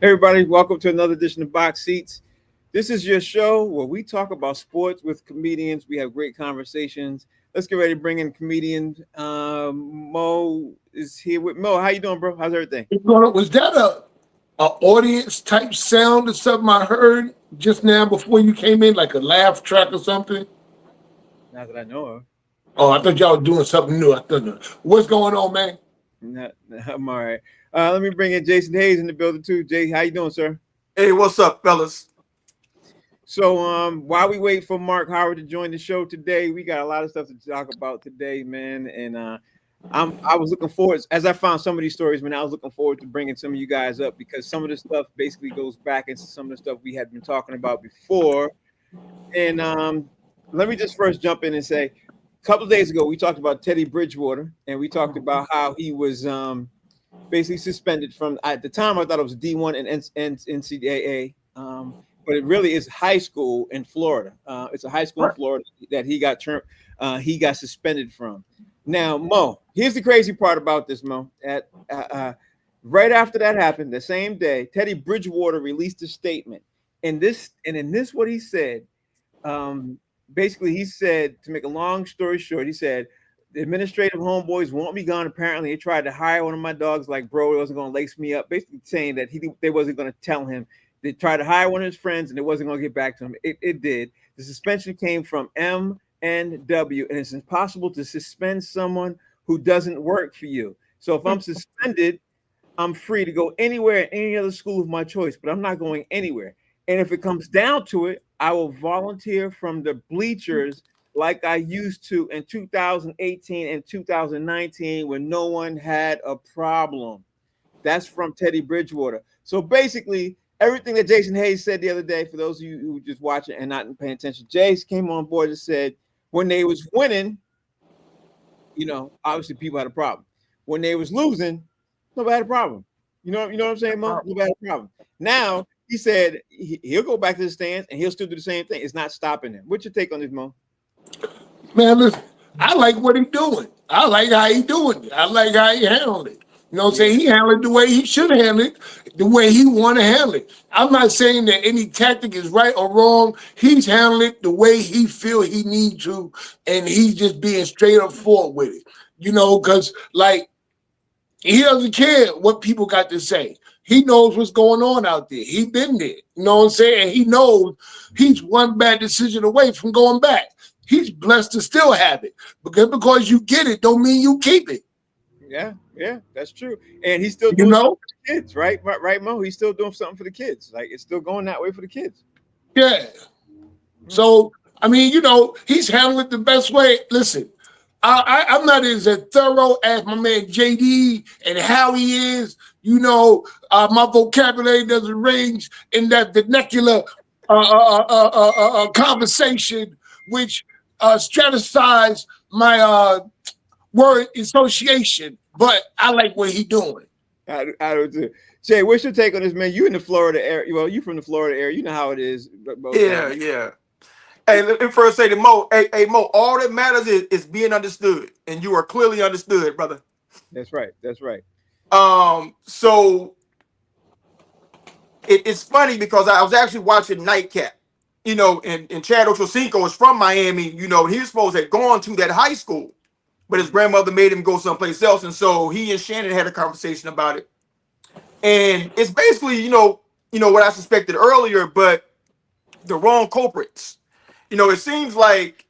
Everybody, welcome to another edition of Box Seats. This is your show where we talk about sports with comedians. We have great conversations. Let's get ready to bring in comedian. Mo is here with Mo. How you doing, bro? How's everything? Was that a audience type sound or something I heard just now before you came in, like a laugh track or something? Not that I know of. Oh, I thought y'all were doing something new. I thought, what's going on, man? I'm all right. Let me bring in Jason Hayes in the building too. Jay, how you doing, sir? Hey, what's up, fellas? So while we wait for Mark Howard to join the show today, we got a lot of stuff to talk about today, man. And I was looking forward, as I found some of these stories, man, I was looking forward to bringing some of you guys up because some of the stuff basically goes back into some of the stuff we had been talking about before. And let me just first jump in and say, a couple of days ago, we talked about Teddy Bridgewater, and we talked about how he was basically suspended from, at the time, I thought it was D1 and NCAA, but it really is high school in Florida. It's a high school in Florida that he got suspended from. Now, Mo, here's the crazy part about this, Mo. Right after that happened, the same day, Teddy Bridgewater released a statement. And in this, what he said, basically, he said, to make a long story short, he said, the administrative homeboys won't be gone. Apparently, they tried to hire one of my dogs, like, bro, it wasn't going to lace me up, basically saying that they wasn't going to tell him. They tried to hire one of his friends, and it wasn't going to get back to him. It did. The suspension came from MNW, and it's impossible to suspend someone who doesn't work for you. So if I'm suspended, I'm free to go anywhere at any other school of my choice, but I'm not going anywhere. And if it comes down to it, I will volunteer from the bleachers like I used to in 2018 and 2019 when no one had a problem. That's from Teddy Bridgewater. So basically, everything that Jason Hayes said the other day, for those of you who just watching and not paying attention, Jace came on board and said when they was winning, obviously people had a problem. When they was losing, nobody had a problem. You know what I'm saying, Mo? Nobody had a problem. Now, he said he'll go back to the stands and he'll still do the same thing. It's not stopping him. What's your take on this, Mo? Man, listen, I like what he's doing. I like how he's doing it. I like how he handled it. You know what I'm saying? He handled it the way he should handle it, the way he want to handle it. I'm not saying that any tactic is right or wrong. He's handling it the way he feel he need to, and he's just being straight up forward with it. Because, like, he doesn't care what people got to say. He knows what's going on out there. He been there. You know what I'm saying? He knows he's one bad decision away from going back. He's blessed to still have it. Because you get it don't mean you keep it. Yeah, that's true. And he's still doing something for the kids, right? Right, Mo? He's still doing something for the kids. Like, it's still going that way for the kids. Yeah. So, I mean, he's handling it the best way. Listen, I'm not as thorough as my man JD and how he is. My vocabulary doesn't range in that vernacular conversation, which stratify my word association. But I like what he's doing. I do too. Jay, what's your take on this, man? You in the Florida area. Well, you from the Florida area. You know how it is. Yeah. Hey, let me first say to Mo, hey, Mo, all that matters is being understood. And you are clearly understood, brother. That's right. So it's funny because I was actually watching Nightcap, and Chad Ochocinco is from Miami, and he was supposed to have gone to that high school, but his grandmother made him go someplace else. And so he and Shannon had a conversation about it. And it's basically, what I suspected earlier, but the wrong culprits. It seems like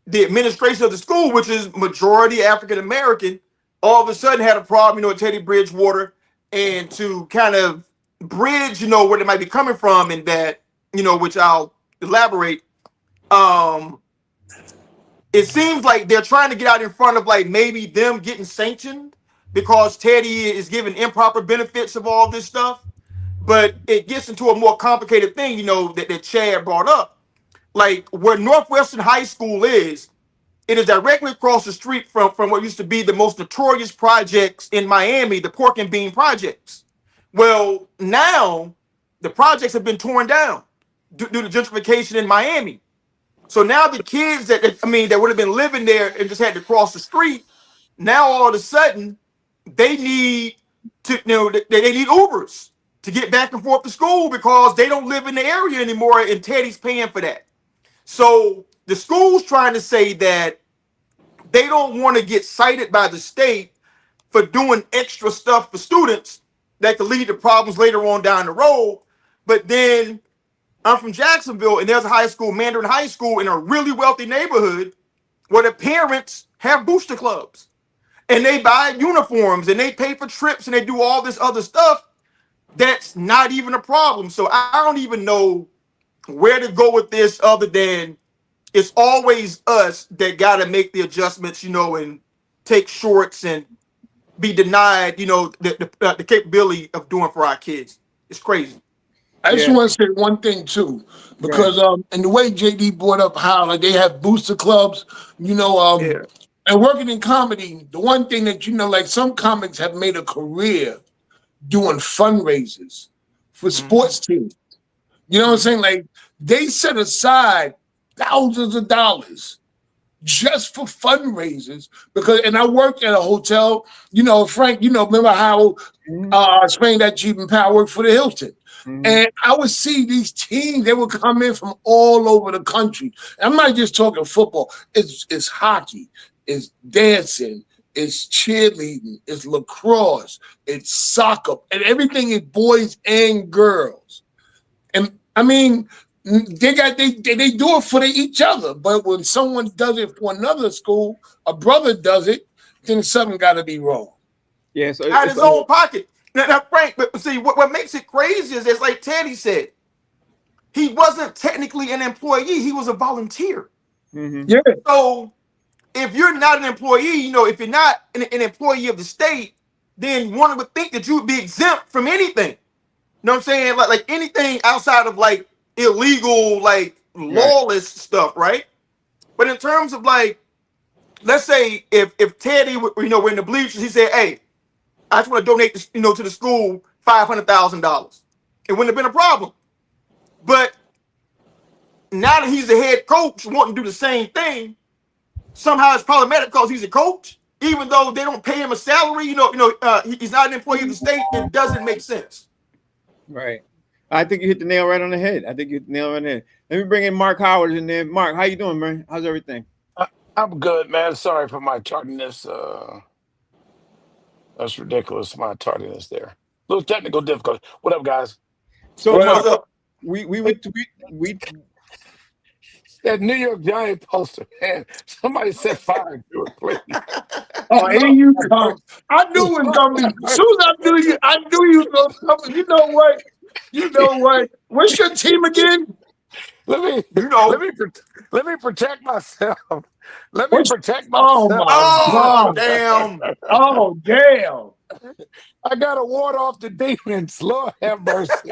the administration of the school, which is majority African-American, all of a sudden had a problem, with Teddy Bridgewater, and to kind of bridge, where they might be coming from in that, which I'll elaborate. It seems like they're trying to get out in front of like maybe them getting sanctioned because Teddy is giving improper benefits of all this stuff. But it gets into a more complicated thing, that Chad brought up. Like where Northwestern High School is, it is directly across the street from what used to be the most notorious projects in Miami, the Pork and Bean projects. Well, now the projects have been torn down due to gentrification in Miami. So now the kids that would have been living there and just had to cross the street, now all of a sudden they need to, they need Ubers to get back and forth to school because they don't live in the area anymore, and Teddy's paying for that. So the school's trying to say that they don't want to get cited by the state for doing extra stuff for students that could lead to problems later on down the road. But then I'm from Jacksonville, and there's a high school, Mandarin High School, in a really wealthy neighborhood where the parents have booster clubs and they buy uniforms and they pay for trips and they do all this other stuff. That's not even a problem. So I don't even know where to go with this other than it's always us that got to make the adjustments, and take shorts and be denied, the capability of doing for our kids. It's crazy. I just Yeah. want to say one thing too, Right. because and the way JD brought up how like they have booster clubs, Yeah. and working in comedy, the one thing that like some comics have made a career doing fundraisers for Mhm. sports teams. You know what I'm saying? Like they set aside thousands of dollars just for fundraisers because and I worked at a hotel, Frank, remember how Mhm. I explained that Jeep and Power worked for the Hilton. Mhm. And I would see these teams, they would come in from all over the country. I'm not just talking football, it's hockey, it's dancing, it's cheerleading, it's lacrosse, it's soccer, and everything is boys and girls. And I mean, they do it for each other. But when someone does it for another school, a brother does it, then something got to be wrong. Yeah. So Out of it's his own pocket. Now, Frank, but see, what makes it crazy is, it's like Teddy said, he wasn't technically an employee, he was a volunteer. mhm. Yeah, So if you're not an employee, if you're not an employee of the state, then one would think that you would be exempt from anything. You know what I'm saying? Like anything outside of like illegal, like Right. lawless stuff, right? But in terms of like, let's say if Teddy, were in the bleachers, he said, "Hey, I just want to donate, to the school $500,000." It wouldn't have been a problem. But now that he's the head coach, wanting to do the same thing, somehow it's problematic because he's a coach, even though they don't pay him a salary. He's not an employee of the state. It doesn't make sense. Right. I think you hit the nail right on the head. I think you hit the nail right on the head. Let me bring in Mark Howard in there. Mark, how you doing, man? How's everything? I'm good, man. Sorry for my tardiness. That's ridiculous. My tardiness there. Little technical difficulty. What up, guys? So, what What's Mark, up? up? we Hey, would we that New York Giant poster, man. Somebody set fire to it, please. Oh, here Lord you have come. mercy. I knew it was Lord gonna be. have As soon as mercy. I knew you was gonna come. You know what? You know what? What's your team again? Let me You let know. me let me protect myself. Let me What's protect oh myself. my Oh, god. damn. Oh damn. I gotta ward off the demons. Lord have mercy.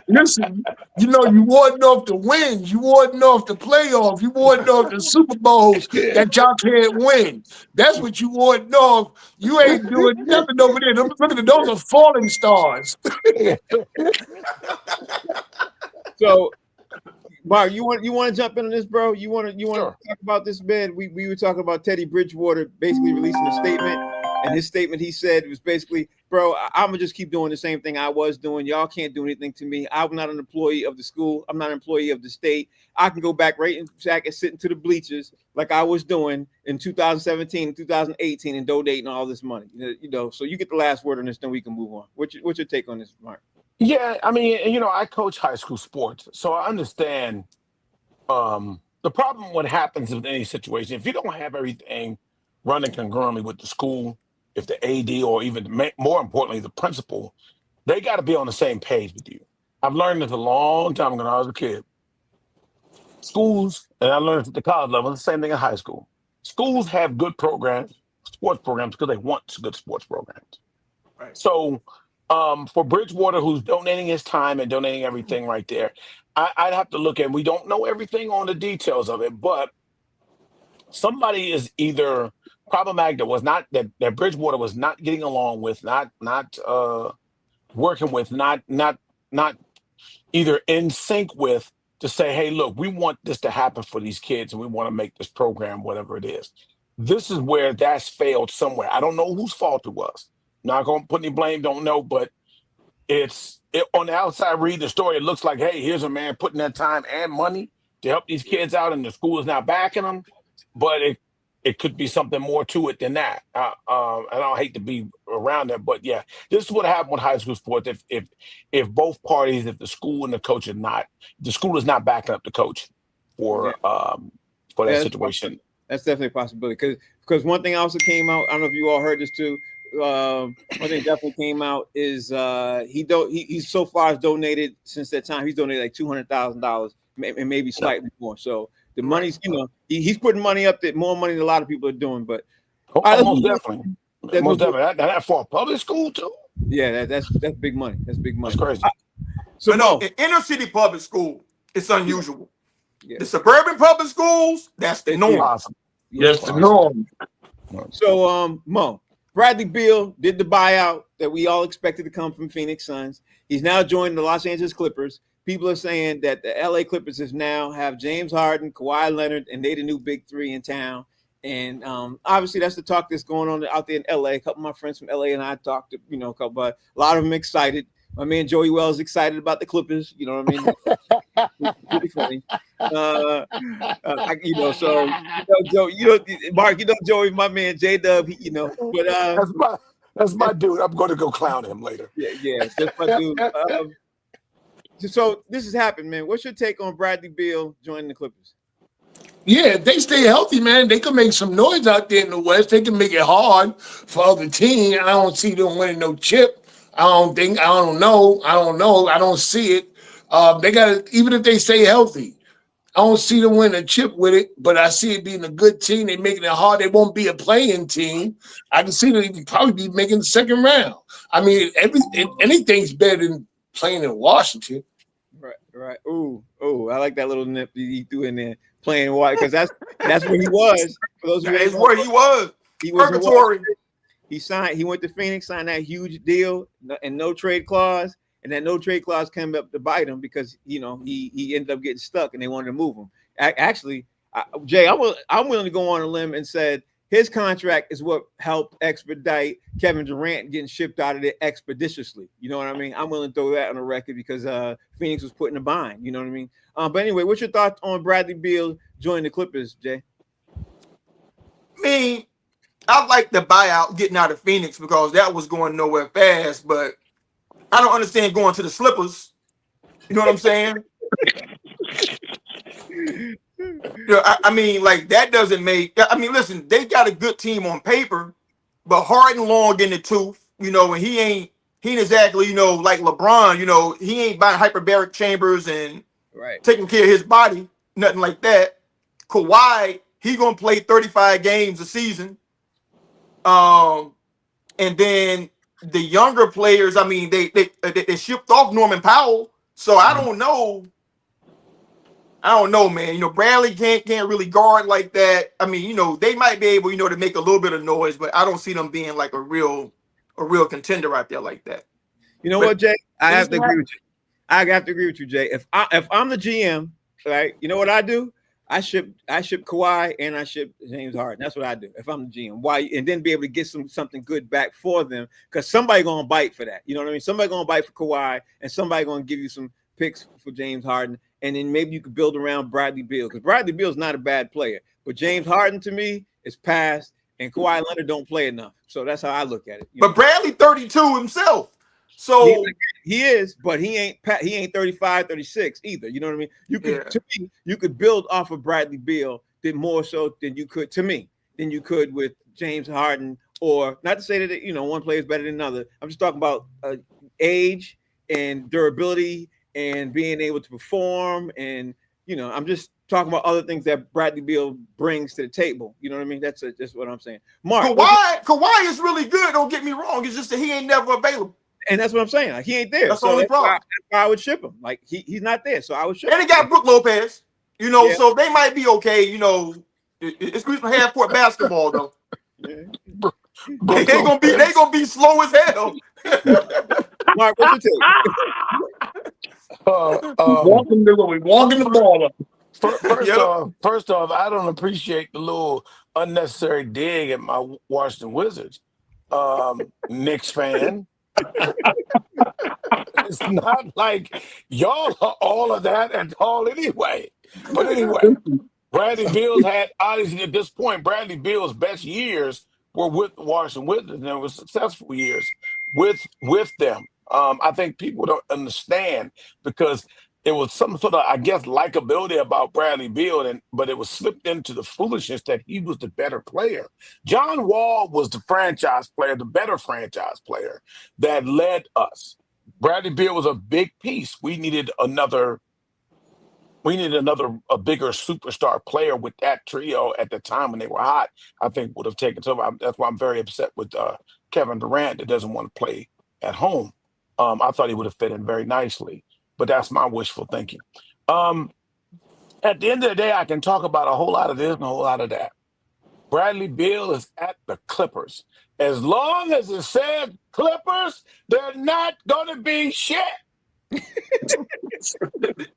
Listen, you warding off the wins, you warding off the playoffs, you warding off the Super Bowls that y'all can't win. That's what you warding off. You ain't doing nothing over there. Look at those are falling stars. so Mark, you want to jump in on this, bro? You want to Sure. talk about this, man? We were talking about Teddy Bridgewater basically releasing a statement, and his statement he said was basically, bro, I'm gonna just keep doing the same thing I was doing. Y'all can't do anything to me. I'm not an employee of the school. I'm not an employee of the state. I can go back right in back and sit into the bleachers like I was doing in 2017 and 2018 and donating all this money. So you get the last word on this, then we can move on. What's your take on this, Mark? Yeah, I mean, I coach high school sports, so I understand the problem. What happens with any situation, if you don't have everything running congruently with the school, if the AD or even more importantly the principal, they got to be on the same page with you. I've learned this a long time ago when I was a kid. Schools, and I learned at the college level, the same thing in high school. Schools have good programs, sports programs, because they want good sports programs. Right. So, for Bridgewater, who's donating his time and donating everything right there, I'd have to look at. We don't know everything on the details of it, but somebody is either problematic that was not that Bridgewater was not getting along with, not working with, not either in sync with, to say, hey, look, we want this to happen for these kids, and we want to make this program whatever it is. This is where that's failed somewhere. I don't know whose fault it was. Not gonna put any blame, don't know, but on the outside reading the story, it looks like, hey, here's a man putting that time and money to help these kids out, and the school is not backing them. But it could be something more to it than that. And I don't hate to be around that, but yeah, this is what happened with high school sports. If both parties, if the school and the coach are not, the school is not backing up the coach for that situation. That's definitely a possibility. Because one thing also came out, I don't know if you all heard this too. One thing definitely came out is he so far has donated since that time. He's donated like $200,000 and maybe slightly more. So the money's, he's putting money up, that more money than a lot of people are doing. But most definitely. That for a public school too. Yeah, that's big money. That's big money. That's crazy. So no, in inner city public school, it's unusual. Yeah. The suburban public schools, that's the norm. Awesome. Yes, the norm. So Mo, Bradley Beal did the buyout that we all expected to come from Phoenix Suns. He's now joined the Los Angeles Clippers. People are saying that the LA Clippers now have James Harden, Kawhi Leonard, and they the new big three in town. And obviously that's the talk that's going on out there in LA. A couple of my friends from LA and I talked to, but a lot of them excited. My man Joey Wells excited about the Clippers. You know what I mean? Pretty funny. So Joe, Mark, Joey, my man J Dub, but that's my dude. I'm going to go clown him later. Yeah, that's my dude. So this has happened, man. What's your take on Bradley Beal joining the Clippers? Yeah, if they stay healthy, man, they can make some noise out there in the West. They can make it hard for other teams. I don't see them winning no chip. I don't know. I don't see it. They got to, even if they stay healthy, I don't see them winning a chip with it, but I see it being a good team. They're making it hard. They won't be a playing team. I can see them probably be making the second round. I mean, anything's better than playing in Washington. Right. Ooh, I like that little nip he threw in there, playing white, because that's where he was. For those who That's where he was. He was purgatory. He went to Phoenix, signed that huge deal and no trade clause, and that no trade clause came up to bite him because he ended up getting stuck and they wanted to move him. Actually, Jay, I'm willing to go on a limb and said his contract is what helped expedite Kevin Durant getting shipped out of there expeditiously. You know what I mean? I'm willing to throw that on the record because Phoenix was put in a bind. You know what I mean? But anyway, what's your thoughts on Bradley Beal joining the Clippers, Jay? I like the buyout getting out of Phoenix because that was going nowhere fast, but I don't understand going to the Slippers. You know what I'm saying? That doesn't make. Listen, they got a good team on paper, but Harden long in the tooth, and he ain't exactly, like LeBron, he ain't buying hyperbaric chambers and taking care of his body, nothing like that. Kawhi, he gonna play 35 games a season. And then the younger players, they shipped off Norman Powell, so I don't know. Man. Bradley can't really guard like that. They might be able, to make a little bit of noise, but I don't see them being like a real contender out there like that. You know what, Jay? I have to agree with you. I have to agree with you, Jay. If I'm the GM, right? You know what I do? I ship Kawhi and I ship James Harden. That's what I do if I'm the GM. Why? And then be able to get something good back for them, because somebody gonna bite for that. You know what I mean? Somebody gonna bite for Kawhi, and somebody gonna give you some picks for James Harden, and then maybe you could build around Bradley Beal, because Bradley Beal is not a bad player, but James Harden to me is past, and Kawhi Leonard don't play enough. So that's how I look at it. But Bradley 32 himself. So he is, but he ain't 35, 36 either. You know what I mean? To me, you could build off of Bradley Beal more so than you could with James Harden, or not to say that one player is better than another. I'm just talking about age and durability and being able to perform, and I'm just talking about other things that Bradley Beal brings to the table. You know what I mean? That's what I'm saying. Mark, Kawhi is really good. Don't get me wrong. It's just that he ain't never available. And that's what I'm saying. Like, he ain't there. That's the only problem. That's why I would ship him. Like, he's not there, so I would ship him. And he got Brook Lopez, so they might be okay. It's for half court basketball though. Yeah. They gonna be slow as hell. Mark, what's your take? Walking the ball up. First off, I don't appreciate the little unnecessary dig at my Washington Wizards. Knicks fan. It's not like y'all are all of that at all anyway. But anyway, Bradley Beal's had, obviously at this point, Bradley Beal's best years were with Washington Wizards, and it was successful years with them. I think people don't understand because it was some sort of, I guess, likability about Bradley Beal, but it was slipped into the foolishness that he was the better player. John Wall was the franchise player, the better franchise player that led us. Bradley Beal was a big piece. We needed a bigger superstar player with that trio at the time when they were hot. I think would have taken so. That's why I'm very upset with Kevin Durant that doesn't want to play at home. I thought he would have fit in very nicely, but that's my wishful thinking. Um, at the end of the day, I can talk about a whole lot of this and a whole lot of that. Bradley Beal is at the Clippers. As long as it says Clippers, they're not going to be shit.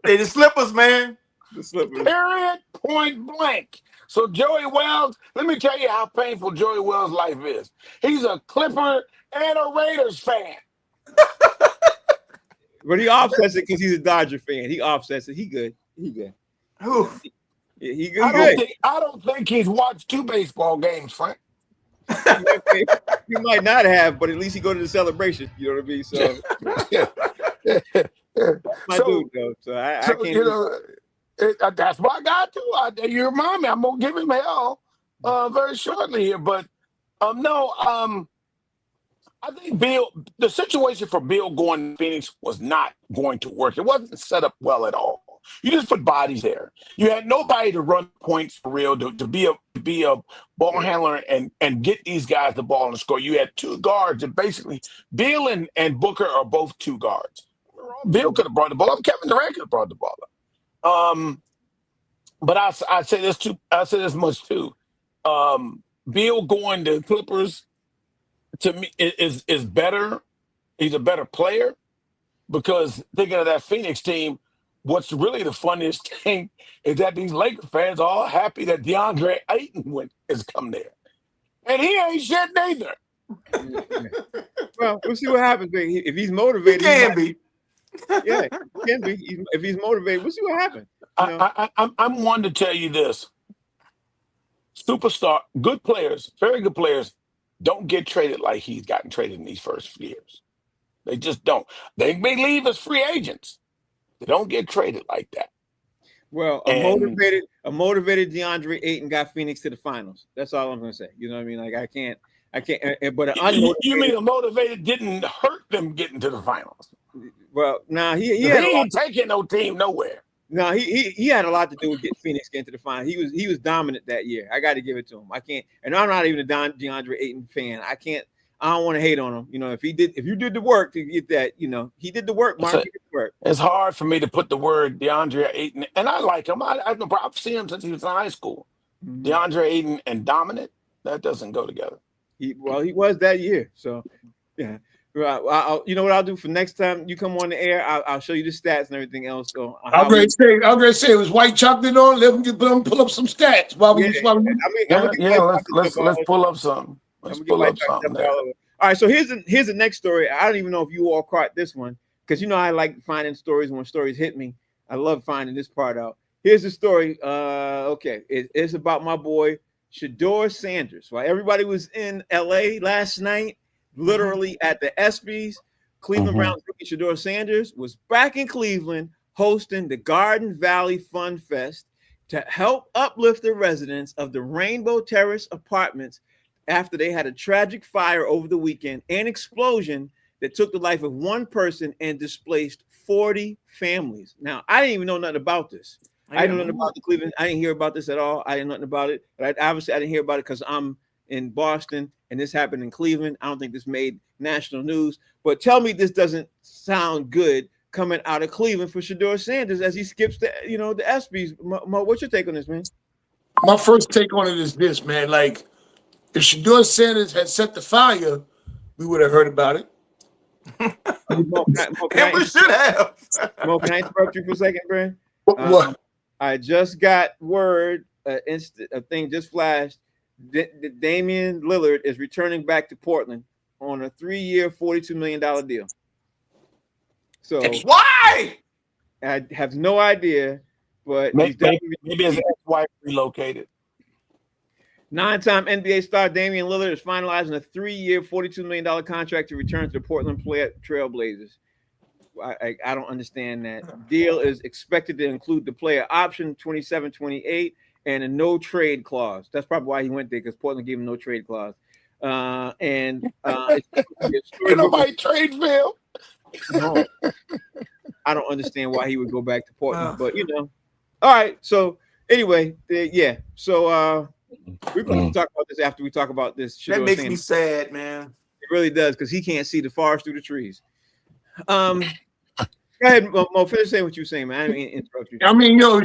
They the slippers, man. The slippers. Period, point blank. So Joey Wells, let me tell you how painful Joey Wells' life is. He's a Clipper and a Raiders fan. But he offsets it because he's a Dodger fan. He offsets it. He good. He good. Oof. Yeah, he good. I don't think he's watched 2 baseball games, Frank. He might not have, but at least he go to the celebration. You know what I mean? So my dude, though. So I can't. You know, that's what I got to. You remind me, I'm gonna give him hell very shortly here. But no, I think the situation for Bill going to Phoenix was not going to work. It wasn't set up well at all. You just put bodies there. You had nobody to run points for real, to be a ball handler and get these guys the ball and score. You had 2 guards, and basically Bill and Booker are both 2 guards. Bill could have brought the ball up. Kevin Durant could have brought the ball up. But I say this too. I say this much too. Bill going to Clippers to me is better. He's a better player because thinking of that Phoenix team, what's really the funniest thing is that these Laker fans are all happy that DeAndre Ayton has come there, and he ain't shit neither. Well, we'll see what happens. If he's motivated, He can be. Yeah, he can be. If he's motivated, we'll see what happens. You know? I'm one to tell you this. Superstar, good players, very good players, don't get traded like he's gotten traded in these first few years. They just don't. They may leave as free agents. They don't get traded like that. Well, a motivated DeAndre Ayton got Phoenix to the finals. That's all I'm gonna say. You know what I mean? Like I can't. But an unmotivated. You mean a motivated didn't hurt them getting to the finals? Well, nah, he ain't taking no team nowhere. No, he had a lot to do with getting Phoenix into the final. He was dominant that year. I got to give it to him. I can't, and I'm not even a DeAndre Ayton fan. I don't want to hate on him. You know, if you did the work to get that, you know, he did the work. Mark did the work. It's hard for me to put the word DeAndre Ayton, and I like him. I've seen him since he was in high school. Mm-hmm. DeAndre Ayton and dominant, that doesn't go together. He was that year. So, yeah. You know what I'll do for next time you come on the air? I'll show you the stats and everything else. So I'm going to say it was white chocolate on. Let him pull up some stats. Let's pull up something. Let's pull up something. All right, so here's the next story. I don't even know if you all caught this one because you know I like finding stories when stories hit me. I love finding this part out. Here's the story. Okay, it's about my boy Shedeur Sanders. While everybody was in LA last night, literally at the ESPYs, Cleveland Browns rookie Shedeur Sanders was back in Cleveland hosting the Garden Valley Fun Fest to help uplift the residents of the Rainbow Terrace apartments after they had a tragic fire over the weekend and explosion that took the life of one person and displaced 40 families. Now, I didn't even know nothing about this. I didn't know nothing about the Cleveland. I didn't hear about this at all. I didn't know nothing about it. But obviously, I didn't hear about it because I'm in Boston and this happened in Cleveland. I don't think this made national news. But tell me this doesn't sound good coming out of Cleveland for Shedeur Sanders as he skips the ESPYs. Mo, what's your take on this, man? My first take on it is this, man. Like, if Shedeur Sanders had set the fire, we would have heard about it. And we should have. Mo, can I interrupt you for a second, Brand? What? I just got word, a thing just flashed. Damian Lillard is returning back to Portland on a 3-year, $42 million deal. So Why? I have no idea, but he's Maybe, definitely maybe his ex-wife relocated. 9-time NBA star Damian Lillard is finalizing a 3-year, $42 million contract to return to the Portland Trail Blazers. I don't understand that. The deal is expected to include the player option 27-28 and a no trade clause. That's probably why he went there, because Portland gave him no trade clause. It's supposed to be a Ain't storybook. nobody trade Phil. No, I don't understand why he would go back to Portland, but All right. So anyway, yeah. So we're going to talk about this after we talk about this. That Shedeur makes me Sanders. sad, man. It really does, because he can't see the forest through the trees. Go ahead, Mo. Finish saying what you're saying, man. I didn't mean to interrupt you. I mean, it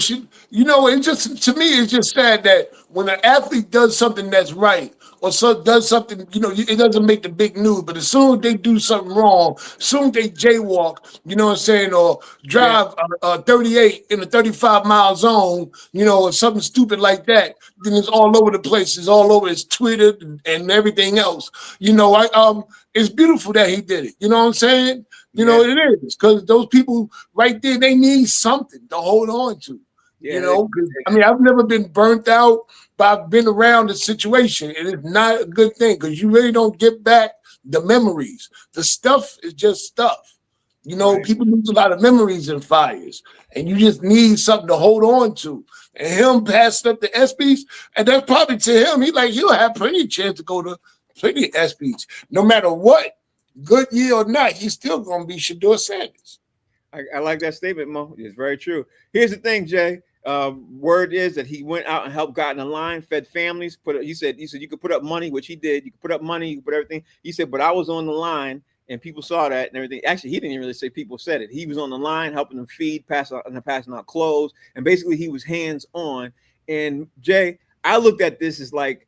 just, to me, it's just sad that when an athlete does something that's right, or does something, it doesn't make the big news, but as soon as they do something wrong, as soon as they jaywalk, you know what I'm saying, or drive 38 in a 35-mile zone, or something stupid like that, then it's all over the place. It's all over. It's Twitter and everything else. It's beautiful that he did it. You know what I'm saying? It is, because those people right there, they need something to hold on to. I mean, I've never been burnt out, but I've been around the situation, and it's not a good thing, because you really don't get back the memories. The stuff is just stuff. People lose a lot of memories in fires, and you just need something to hold on to. And him passing up the ESPYs, and that's probably to him, he'll have plenty of chance to go to plenty of ESPYs. No matter what, good year or not, he's still going to be Shedeur Sanders. I like that statement, Mo. It's very true. Here's the thing, Jay. Word is that he went out and helped got in the line, fed families. He said you could put up money, which he did. You could put up money, you could put everything. He said, but I was on the line and people saw that and everything. Actually, he didn't even really say people said it. He was on the line helping them feed, passing out clothes, and basically he was hands on. And Jay, I looked at this as like,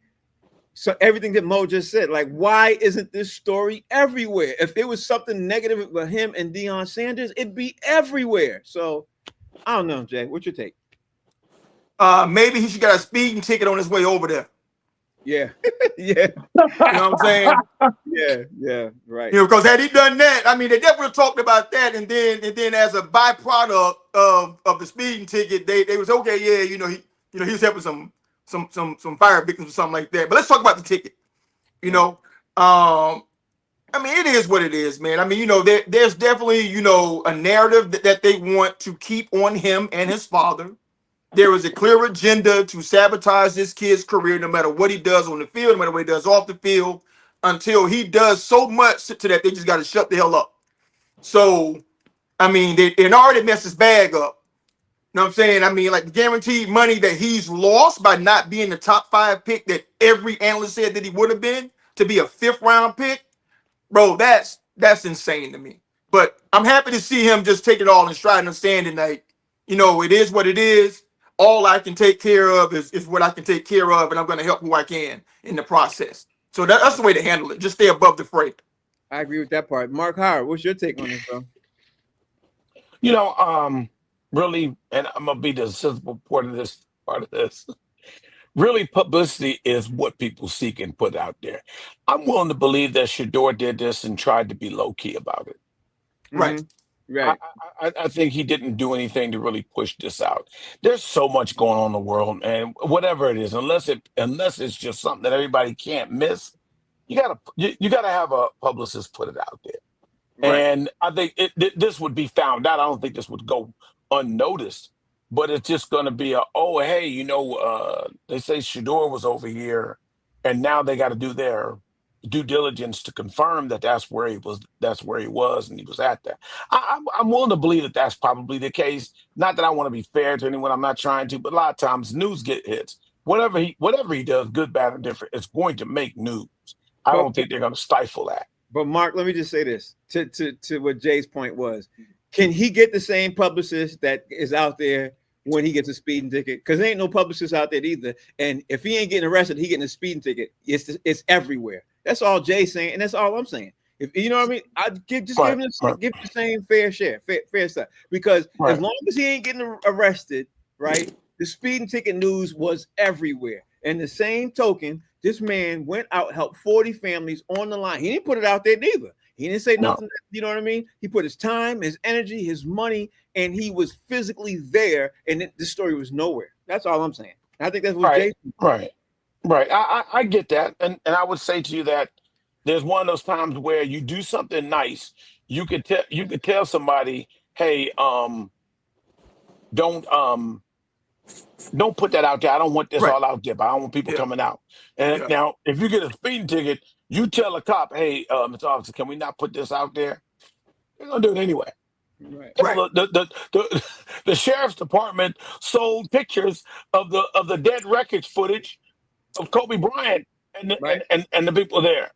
so everything that Mo just said, like, why isn't this story everywhere? If it was something negative about him and Deion Sanders, it'd be everywhere. So I don't know, Jay. What's your take? Maybe he should got a speeding ticket on his way over there. Yeah. Yeah. You know what I'm saying? Yeah, right. Because had he done that, I mean, they definitely talked about that, and then as a byproduct of the speeding ticket, they was okay. Yeah, he was helping some fire victims or something like that. But let's talk about the ticket. I mean, it is what it is, man. I mean, there's definitely a narrative that they want to keep on him and his father. There is a clear agenda to sabotage this kid's career, no matter what he does on the field, no matter what he does off the field, until he does so much to that they just got to shut the hell up. So, I mean, they already messed his bag up. You know what I'm saying? I mean, like the guaranteed money that he's lost by not being the top 5 pick that every analyst said that he would have been, to be a 5th round pick, bro, that's insane to me. But I'm happy to see him just take it all in stride and understanding that, it is what it is. All I can take care of is what I can take care of, and I'm going to help who I can in the process. So that's the way to handle it. Just stay above the fray. I agree with that part. Mark Howard, what's your take on this, bro? Really, and I'm gonna be the sensible part of this. Really, publicity is what people seek and put out there. I'm willing to believe that Shedeur did this and tried to be low key about it. Right. Mm-hmm. Right. I think he didn't do anything to really push this out. There's so much going on in the world, and whatever it is, unless it's just something that everybody can't miss, you gotta have a publicist put it out there. Right. And I think this would be found out. I don't think this would go unnoticed, but it's just going to be they say Shedeur was over here, and now they got to do their due diligence to confirm that that's where he was, and he was at that. I'm willing to believe that that's probably the case. Not that I want to be fair to anyone. I'm not trying to, but a lot of times news get hits. Whatever he does, good, bad, or different, it's going to make news. I don't think they're going to stifle that. But Mark, let me just say this to what Jay's point was. Can he get the same publicist that is out there when he gets a speeding ticket? Because there ain't no publicist out there either. And if he ain't getting arrested, he getting a speeding ticket. It's everywhere. That's all Jay's saying, and that's all I'm saying. If you know what I mean, give him the same fair share, fair stuff. Because as long as he ain't getting arrested, right, the speeding ticket news was everywhere. And the same token, this man went out, helped 40 families on the line. He didn't put it out there neither. He didn't say No. nothing. You know what I mean? He put his time, his energy, his money, and he was physically there. And this story was nowhere. That's all I'm saying. I think that's what Right, Jason. right, right. I get that, and I would say to you that there's one of those times where you do something nice. You could tell somebody, hey, don't don't put that out there. I don't want this Right. all out there, but I don't want people Yeah. coming out. And Yeah. now, if you get a speeding ticket, you tell a cop, hey, Mr. Officer, can we not put this out there? They're gonna do it anyway. Right. Right. Hell, the sheriff's department sold pictures of the dead wreckage footage of Kobe Bryant Right. and the people there.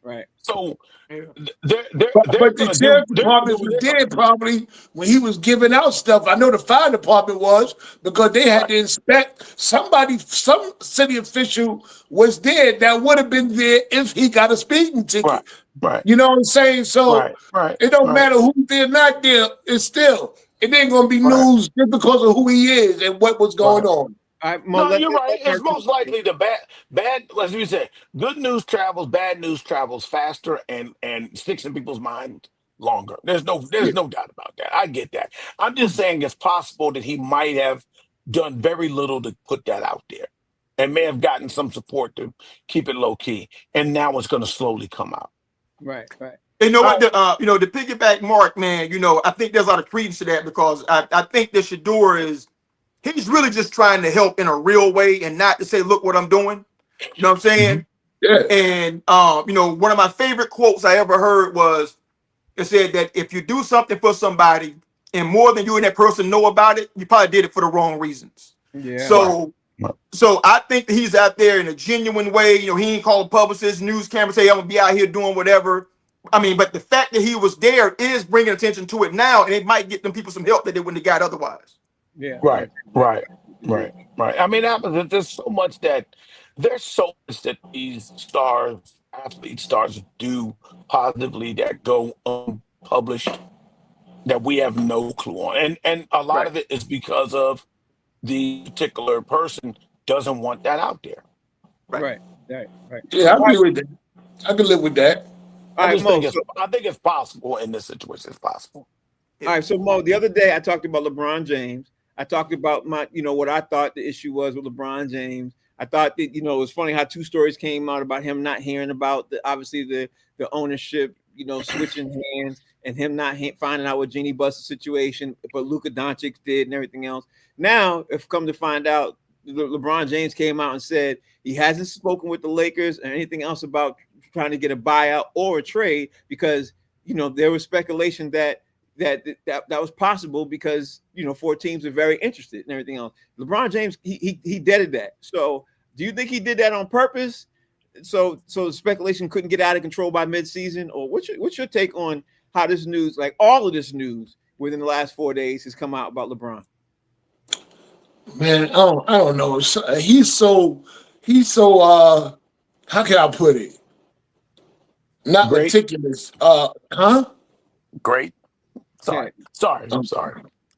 Right. So Yeah. they're But the gonna do sheriff's they're gonna do department what was they're gonna there do. probably when he was giving out stuff. I know the fire department was because they had Right, to inspect somebody, some city official was there that would have been there if he got a speeding right, ticket. right, You know what I'm saying? So right, right, it don't right, matter who's there, not there. It's still it ain't gonna be right, news just because of who he is and what was going right. on. All right, Mo, No, you're right. let It's Mark most likely the bad. As we say, good news travels, bad news travels faster, and sticks in people's minds longer. There's Yeah. no doubt about that. I get that. I'm just saying it's possible that he might have done very little to put that out there, and may have gotten some support to keep it low key, and now it's going to slowly come out. Right. Right. You know All what? right. The piggyback Mark, man. I think there's a lot of credence to that because I think that Shador is he's really just trying to help in a real way and not to say, look what I'm doing. You know what I'm Hmm. saying? Yeah. And one of my favorite quotes I ever heard was it said that if you do something for somebody and more than you and that person know about it, you probably did it for the wrong reasons. Yeah. Right. So Right. so I think that he's out there in a genuine way. He ain't calling publicists, news cameras, say I'm gonna be out here doing whatever. I mean, but the fact that he was there is bringing attention to it now, and it might get them people some help that they wouldn't have got otherwise. Yeah. I Right, agree with that. right, Agree. right, right. I mean, there's so much that these athlete stars do positively that go unpublished that we have no clue on, and a lot Right. of it is because of the particular person doesn't want that out there. Right. Right. Right. Right. Yeah, I All right. agree with that. I can live with that. All right, Mo. So I think it's possible in this situation. It's possible. all Yeah. right, so Mo, the other day I talked about LeBron James. I talked about what I thought the issue was with LeBron James. I thought that it was funny how two stories came out about him not hearing about obviously the ownership, switching hands, and him not finding out what Jeannie Buss's situation, but Luka Doncic did and everything else. Now, if come to find out, LeBron James came out and said he hasn't spoken with the Lakers or anything else about trying to get a buyout or a trade because there was speculation that was possible because four teams are very interested and everything else. LeBron James he deaded that. So do you think he did that on purpose? So the speculation couldn't get out of control by midseason, or what's your take on how this news, like all of this news within the last 4 days, has come out about LeBron? Man, I don't know. He's so how can I put it? Not Great, meticulous. Huh? great. Yeah. Sorry.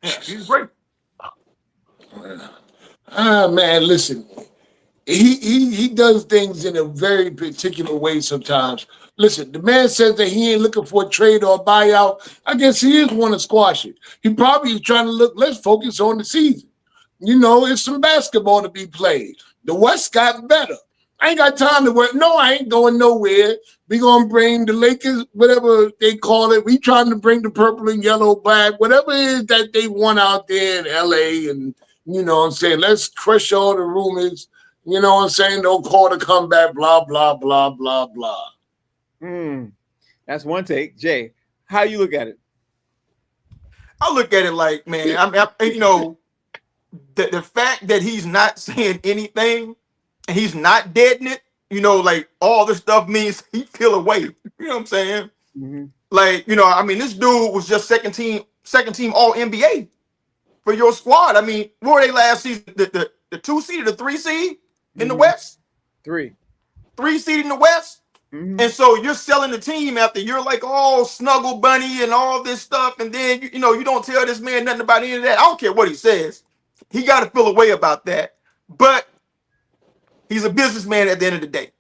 Yeah. He's great. Man, listen. He does things in a very particular way sometimes. Listen, the man says that he ain't looking for a trade or a buyout. I guess he is want to squash it. He probably is trying to let's focus on the season. It's some basketball to be played. The West got better. I ain't got time to work. No, I ain't going nowhere. We gonna bring the Lakers, whatever they call it. We trying to bring the purple and yellow, black, whatever it is that they want out there in LA. And what I'm saying, let's crush all the rumors. What I'm saying? Don't call the comeback, blah, blah, blah, blah, blah. That's one take. Jay, how you look at it? I look at it like, man, the fact that he's not saying anything and he's not deading it, like all this stuff means he feel away. You know what I'm saying? Mm-hmm. Like, this dude was just second team all NBA for your squad. I mean, what were they last season? The 2 seed or the 3 seed in the Mm-hmm. West? Three. 3 seed in the West? Mm-hmm. And so you're selling the team after you're like all snuggle bunny and all this stuff, and then you don't tell this man nothing about any of that. I don't care what he says. He got to feel a way about that. But he's a businessman at the end of the day.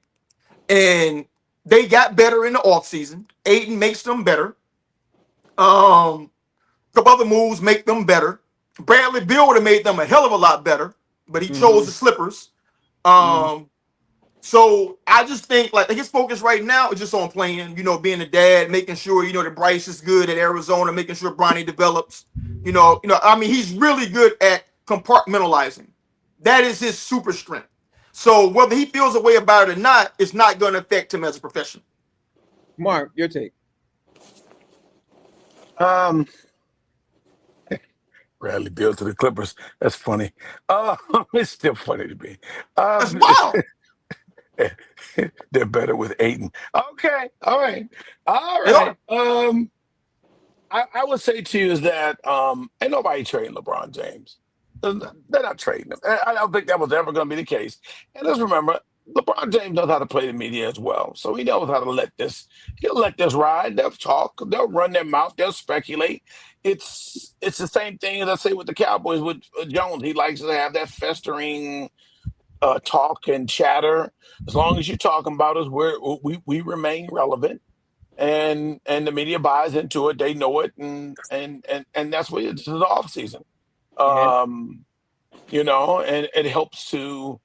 And They got better in the offseason. Aiden makes them better. A couple other moves make them better. Bradley Beal would have made them a hell of a lot better, but he chose the slippers. So I just think like his focus right now is just on playing, being a dad, making sure, that Bryce is good at Arizona, making sure Bronny develops. I mean, he's really good at compartmentalizing. That is his super strength. So whether he feels a way about it or not, it's not going to affect him as a professional. Mark, your take. Bradley Beal to the Clippers. That's funny. It's still funny to me. That's wild. They're better with Aiden. Okay. All right. I would say to you is that ain't nobody trading LeBron James. They're not trading him. I don't think that was ever going to be the case. And let's remember, LeBron James knows how to play the media as well. So he knows how to he'll let this ride. They'll talk. They'll run their mouth. They'll speculate. It's the same thing as I say with the Cowboys with Jones. He likes to have that festering talk and chatter. As long as you're talking about us, we remain relevant. And the media buys into it. They know it. And that's what it's the off season. And it helps to,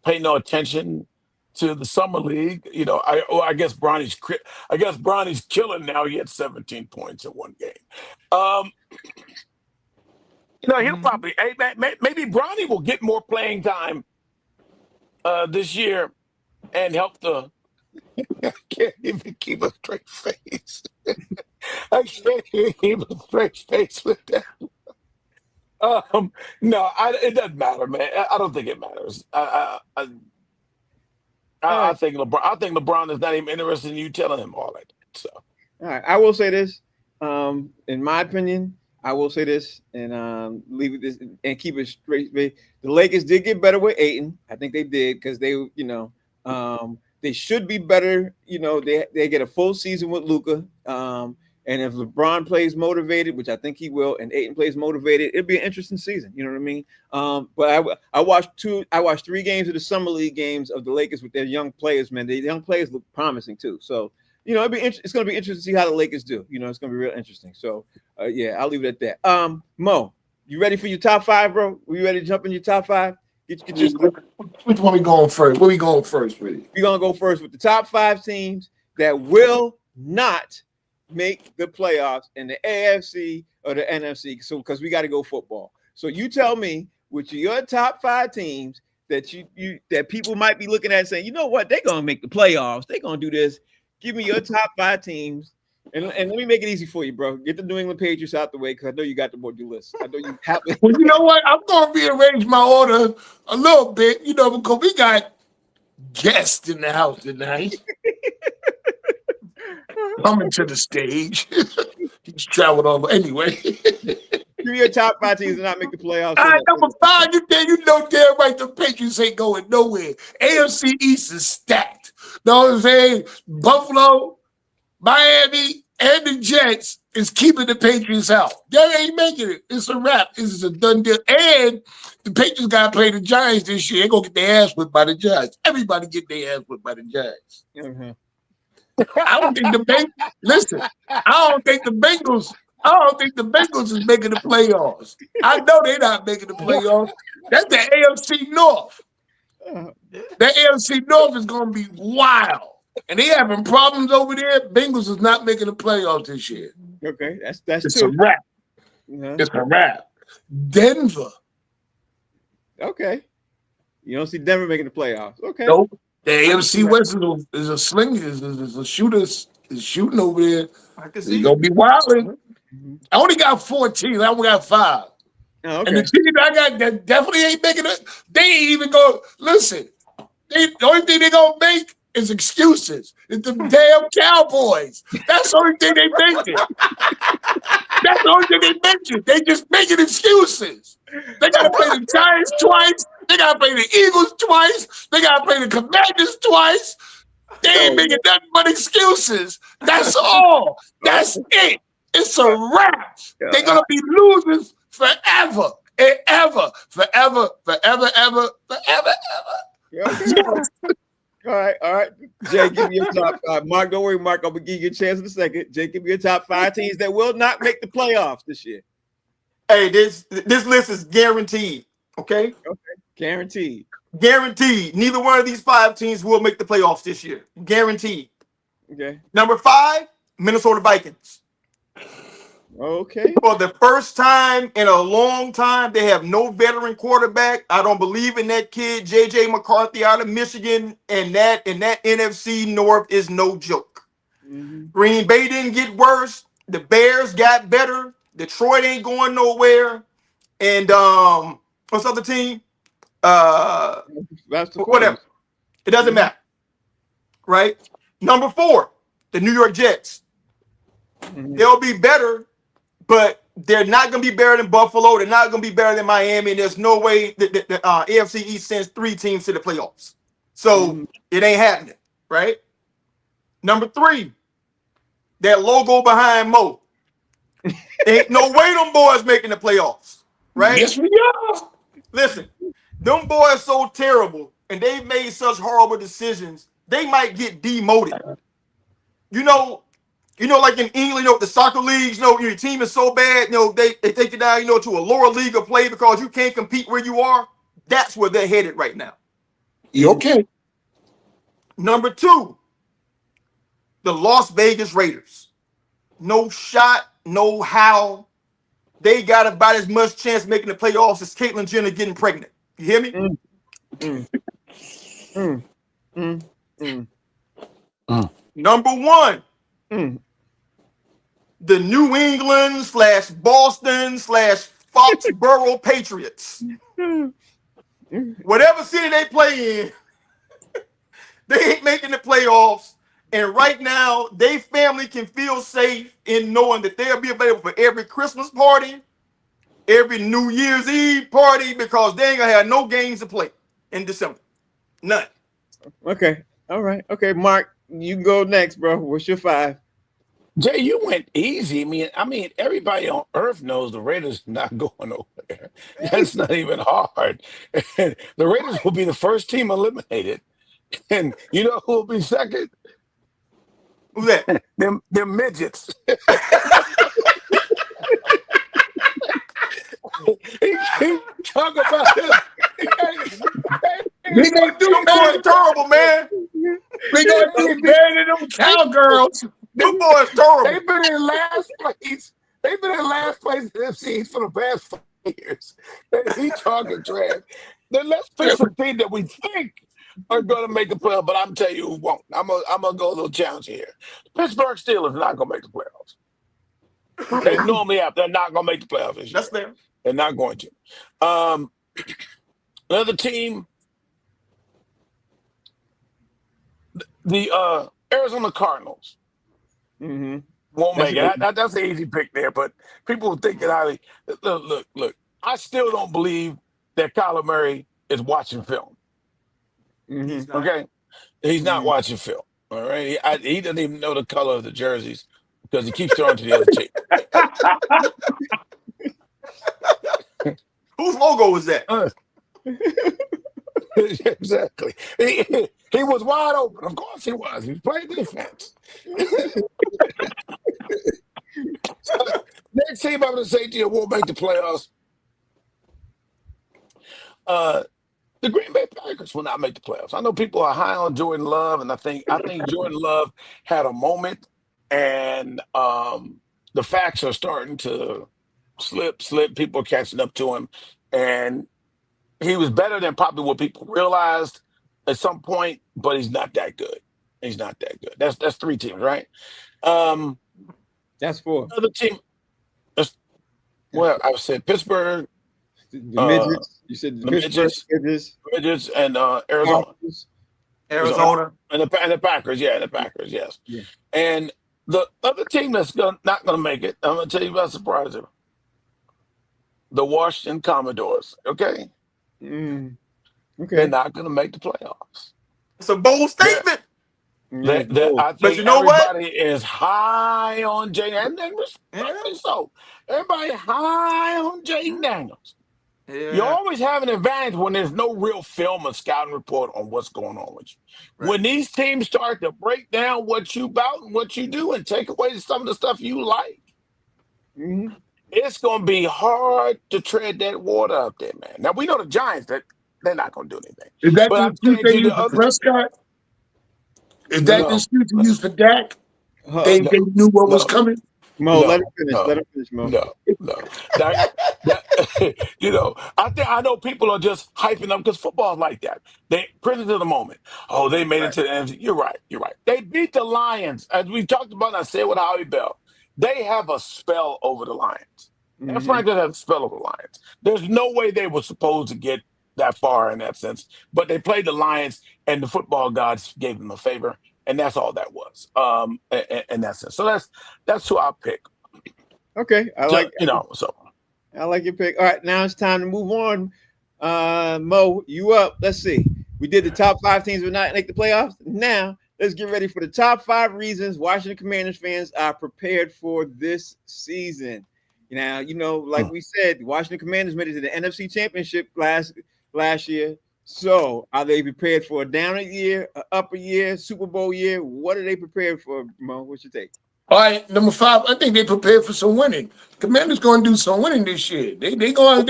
pay no attention to the summer league. I guess Bronny's killing now. He had 17 points in one game. He'll probably maybe Bronny will get more playing time this year and help the. I can't even keep a straight face. I can't even keep a straight face with that. No, it doesn't matter, man. I don't think it matters. I think LeBron is not even interested in you telling him all that. So, all right, I will say this. In my opinion, I will say this and leave it this and keep it straight. The Lakers did get better with Ayton. I think they did because they should be better. They get a full season with Luka. And if LeBron plays motivated, which I think he will, and Ayton plays motivated, it'll be an interesting season. You know what I mean? But I watched 3 games of the summer league games of the Lakers with their young players. Man, the young players look promising too. So it's going to be interesting to see how the Lakers do. It's going to be real interesting. So yeah, I'll leave it at that. Mo, you ready for your top 5, bro? Were you ready to jump in your top 5? Which one we going first? Where we going first with it? We're going to go first with the top 5 teams that will not make the playoffs in the AFC or the NFC. So because we got to go football. So you tell me which are your top 5 teams that you that people might be looking at and saying, you know what, they're gonna make the playoffs. They're gonna do this. Give me your top 5 teams. And let me make it easy for you, bro. Get the New England Patriots out the way because I know you got the more-do list. I know you have it. Well, you know what? I'm going to rearrange my order a little bit, because we got guests in the house tonight. Coming to the stage. He's traveled all anyway. Give me your top 5 teams and not make the playoffs. All right, number 5, you damn right the Patriots ain't going nowhere. AFC East is stacked. Know what I'm saying? Buffalo, Miami, and the Jets is keeping the Patriots out. They ain't making it. It's a wrap. This is a done deal. And the Patriots got to play the Giants this year. They're going to get their ass whipped by the Giants. Everybody get their ass whipped by the Giants. Mm-hmm. I don't think the Bengals. Listen, I don't think the Bengals is making the playoffs. I know they're not making the playoffs. That's the AFC North. The AFC North is going to be wild. And they having problems over there. Bengals is not making the playoffs this year. Okay, that's it's a wrap. Uh-huh. It's a wrap. Denver. Okay. You don't see Denver making the playoffs. Okay. Nope. The AFC West is a sling. Is a shooter. Is shooting over there. He's gonna be wilding. Mm-hmm. I only got 4 teams. I only got 5. Oh, okay. And the team I got that definitely ain't making it. They ain't even go. Listen. The only thing they gonna make is excuses. It's the damn Cowboys. That's the only thing they making. That's the only thing they making. They just making excuses. They gotta play the Giants twice. They gotta play the Eagles twice. They gotta play the Commanders twice. They ain't making nothing but excuses. That's all. That's it. It's a wrap. They're gonna be losers forever and ever, forever, forever, ever, forever, ever. Okay. All right. Jay, give me your top five. Mark, don't worry, Mark. I'm gonna give you a chance in a second. Jay, give me your top 5 teams that will not make the playoffs this year. Hey, this list is guaranteed. Okay, Guaranteed. guaranteed. Neither one of these 5 teams will make the playoffs this year. Guaranteed. Okay. Number 5, Minnesota Vikings. Okay. For the first time in a long time, they have no veteran quarterback. I don't believe in that kid, JJ McCarthy out of Michigan, and that NFC North is no joke. Mm-hmm. Green Bay didn't get worse. The Bears got better. Detroit ain't going nowhere. And what's the other team? That's the Whatever. close. It doesn't matter. Right? Number 4, the New York Jets. Mm-hmm. They'll be better, but they're not going to be better than Buffalo. They're not going to be better than Miami. And there's no way that the AFC East sends 3 teams to the playoffs. So it ain't happening, right? Number 3, that logo behind Mo. Ain't no way them boys making the playoffs, right? Yes, we are. Listen, them boys so terrible, and they've made such horrible decisions, they might get demoted. You know, like in England, the soccer leagues, your team is so bad, they take you down, to a lower league of play because you can't compete where you are. That's where they're headed right now. Okay. Number 2, the Las Vegas Raiders. No shot, no how. They got about as much chance making the playoffs as Caitlyn Jenner getting pregnant. You hear me? Number 1, the New England / Boston / Foxborough Patriots. Whatever city they play in, they ain't making the playoffs. And right now, their family can feel safe in knowing that they'll be available for every Christmas party, every New Year's Eve party, because they ain't gonna have no games to play in December. None. Okay. All right. Okay, Mark, you can go next, bro. What's your 5? Jay, you went easy. I mean, everybody on earth knows the Raiders not going nowhere. That's not even hard. The Raiders will be the first team eliminated. And you know who will be second? Who's that? Them midgets. he talk about this. We gonna do Them better. boys terrible, man. We gonna do better than them cowgirls. Them boys terrible. They've been in last place. They've been in last place in the FC for the past 5 years. And he talking trash. Then let's pick some teams that we think are going to make the playoffs, but I'm telling you who won't. I'm gonna go a little challenge here. Pittsburgh Steelers not going to make the playoffs. They normally have. They're not going to make the playoffs this year. That's fair. They're not going to. Another team, the Arizona Cardinals. Won't make it. That's an easy pick there, but people think that highly. Look. I still don't believe that Kyler Murray is watching film. Okay, he's not watching film. All right, he doesn't even know the color of the jerseys because he keeps throwing to the other team. Whose logo is that? Exactly. He was wide open. Of course he was. He was playing defense. So, next team I'm going to say to you won't make the playoffs. The Green Bay Packers will not make the playoffs. I know people are high on Jordan Love, and I think Jordan Love had a moment, and the facts are starting to slip. People are catching up to him, and he was better than probably what people realized at some point, but he's not that good. He's not that good. That's 3 teams, right? That's 4. Another team. Well, I said Pittsburgh. The midgets. You said the midgets, and Arizona. Arizona. And the Packers, the Packers, yes. Yeah. And the other team that's not going to make it, I'm going to tell you about surprise you. The Washington Commodores, okay? Okay. They're not going to make the playoffs. It's a bold statement. I think you know everybody is high on Jaden, and respectfully so. Everybody high on Jaden Daniels. You Yeah. always have an advantage when there's no real film or scouting report on what's going on with you. Right. When these teams start to break down what you about and what you do and take away some of the stuff you like, Mhm. it's going to be hard to tread that water out there, man. Now, we know the Giants, that they're not going to do anything. Is that But the I'm excuse saying they to use the for other, Prescott? Is that the no, excuse they use for Dak? They no, they knew what was no. coming. Mo, let him No, finish. Let no, him finish, Mo. no, no. That I know people are just hyping up because football's like that. They present to the moment. Oh, they made it Right. to the NFC. You're right. You're right. They beat the Lions, as we talked about. And I said with Howie Bell, they have a spell over the Lions. And Hmm. Franklin has a spell over the Lions. There's no way they were supposed to get that far in that sense, but they played the Lions, and the football gods gave them a favor, and that's all that was. In that sense. So that's who I pick. Okay, So I like your pick. All right, now it's time to move on. Mo, you up? Let's see. We did the top 5 teams would not make the playoffs. Now let's get ready for the top 5 reasons Washington Commanders fans are prepared for this season. Now, like mm, we said, Washington Commanders made it to the NFC Championship last year. So, are they prepared for a down year, a upper year, Super Bowl year? What are they prepared for, Mo? What's your take? All right, number 5. I think they prepared for some winning. Commanders going to do some winning this year. They gonna go out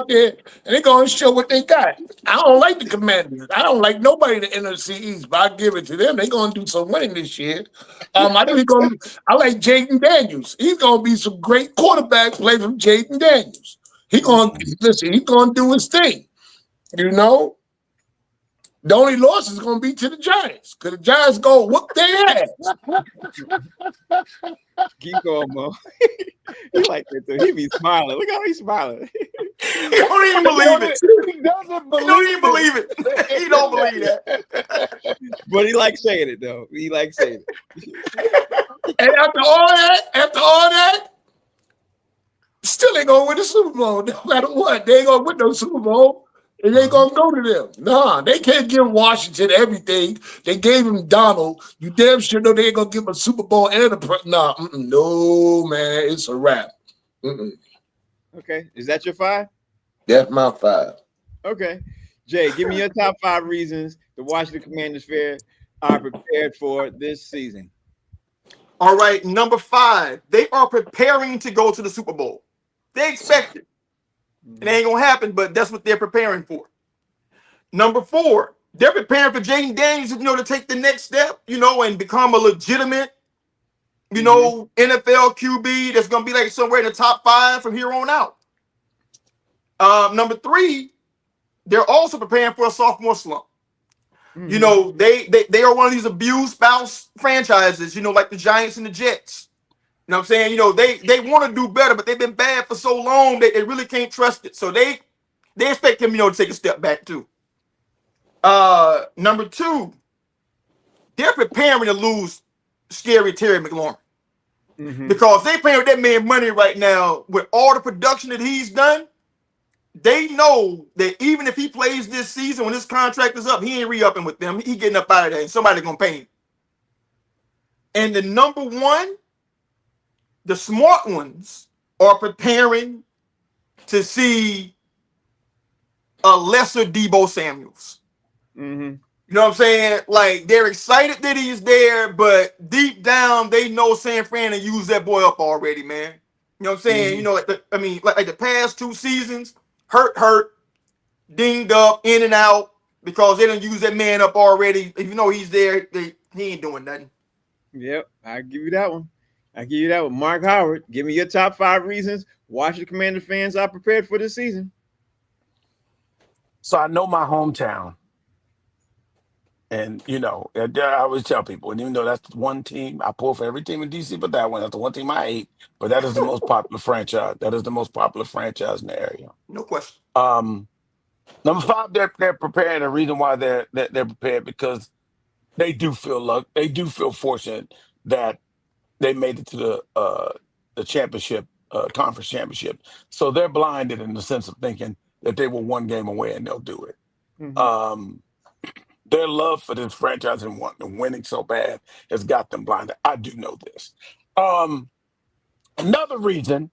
there and they gonna show what they got. I don't like the Commanders. I don't like nobody in the NFC East, but I give it to them. They gonna do some winning this year. I think I like Jaden Daniels. He's gonna be some great quarterback play from Jaden Daniels. He gonna mm. listen. He gonna do his thing. You know, the only loss is gonna be to the Giants because the Giants go whoop their ass. Keep going, Mo. He like that too. He be smiling. Look how he's smiling. He don't even believe it. He doesn't He don't even believe believe it. He don't believe that. it. But he likes saying it though. He likes saying And after all that, still ain't gonna win the Super Bowl. No matter what, they ain't gonna win no Super Bowl. It ain't gonna go to them. Nah, they can't give Washington everything. They gave him Donald. You damn sure know they ain't gonna give him a Super Bowl and nah. No, man, it's a wrap. Mm-mm. it. Okay. Is that your 5? That's my 5. Okay. Jay, give me your top 5 reasons the Washington Commanders are prepared for this season. All right, number 5. They are preparing to go to the Super Bowl. They expect it. It ain't gonna happen, but that's what they're preparing for. Number 4, they're preparing for Jaden Daniels, to take the next step, and become a legitimate, Mm-hmm. NFL QB that's gonna be like somewhere in the top 5 from here on out. Number 3, they're also preparing for a sophomore slump. Mm-hmm. They are one of these abused spouse franchises, like the Giants and the Jets. You know what I'm saying? They want to do better, but they've been bad for so long that they really can't trust it. So they expect him, to take a step back too. Number 2, they're preparing to lose scary Terry McLaurin Mm-hmm. because they paying that man money right now with all the production that he's done. They know that even if he plays this season when his contract is up, he ain't re-upping with them. He getting up out of there, and somebody gonna pay him. And the number 1, the smart ones are preparing to see a lesser Debo Samuels. Mm-hmm. You know what I'm saying? Like, they're excited that he's there, but deep down they know San Fran and used that boy up already, man. You know what I'm saying? Mm-hmm. Like the past 2 seasons, hurt, dinged up, in and out, because they didn't use that man up already. Even though he's there, he ain't doing nothing. Yep. I give you that one. Mark Howard, give me your top 5 reasons Washington Commander fans are prepared for this season. So I know my hometown. And I always tell people, and even though that's the one team I pull for every team in DC, but that one, that's the one team I hate. But that is the most popular franchise. That is the most popular franchise in the area. No question. Number 5, they're prepared. The reason why they're prepared because they do feel luck. They do feel fortunate that they made it to the championship, conference championship. So they're blinded in the sense of thinking that they were one game away and they'll do it. Mm-hmm. Their love for this franchise and winning so bad has got them blinded. I do know this. Another reason,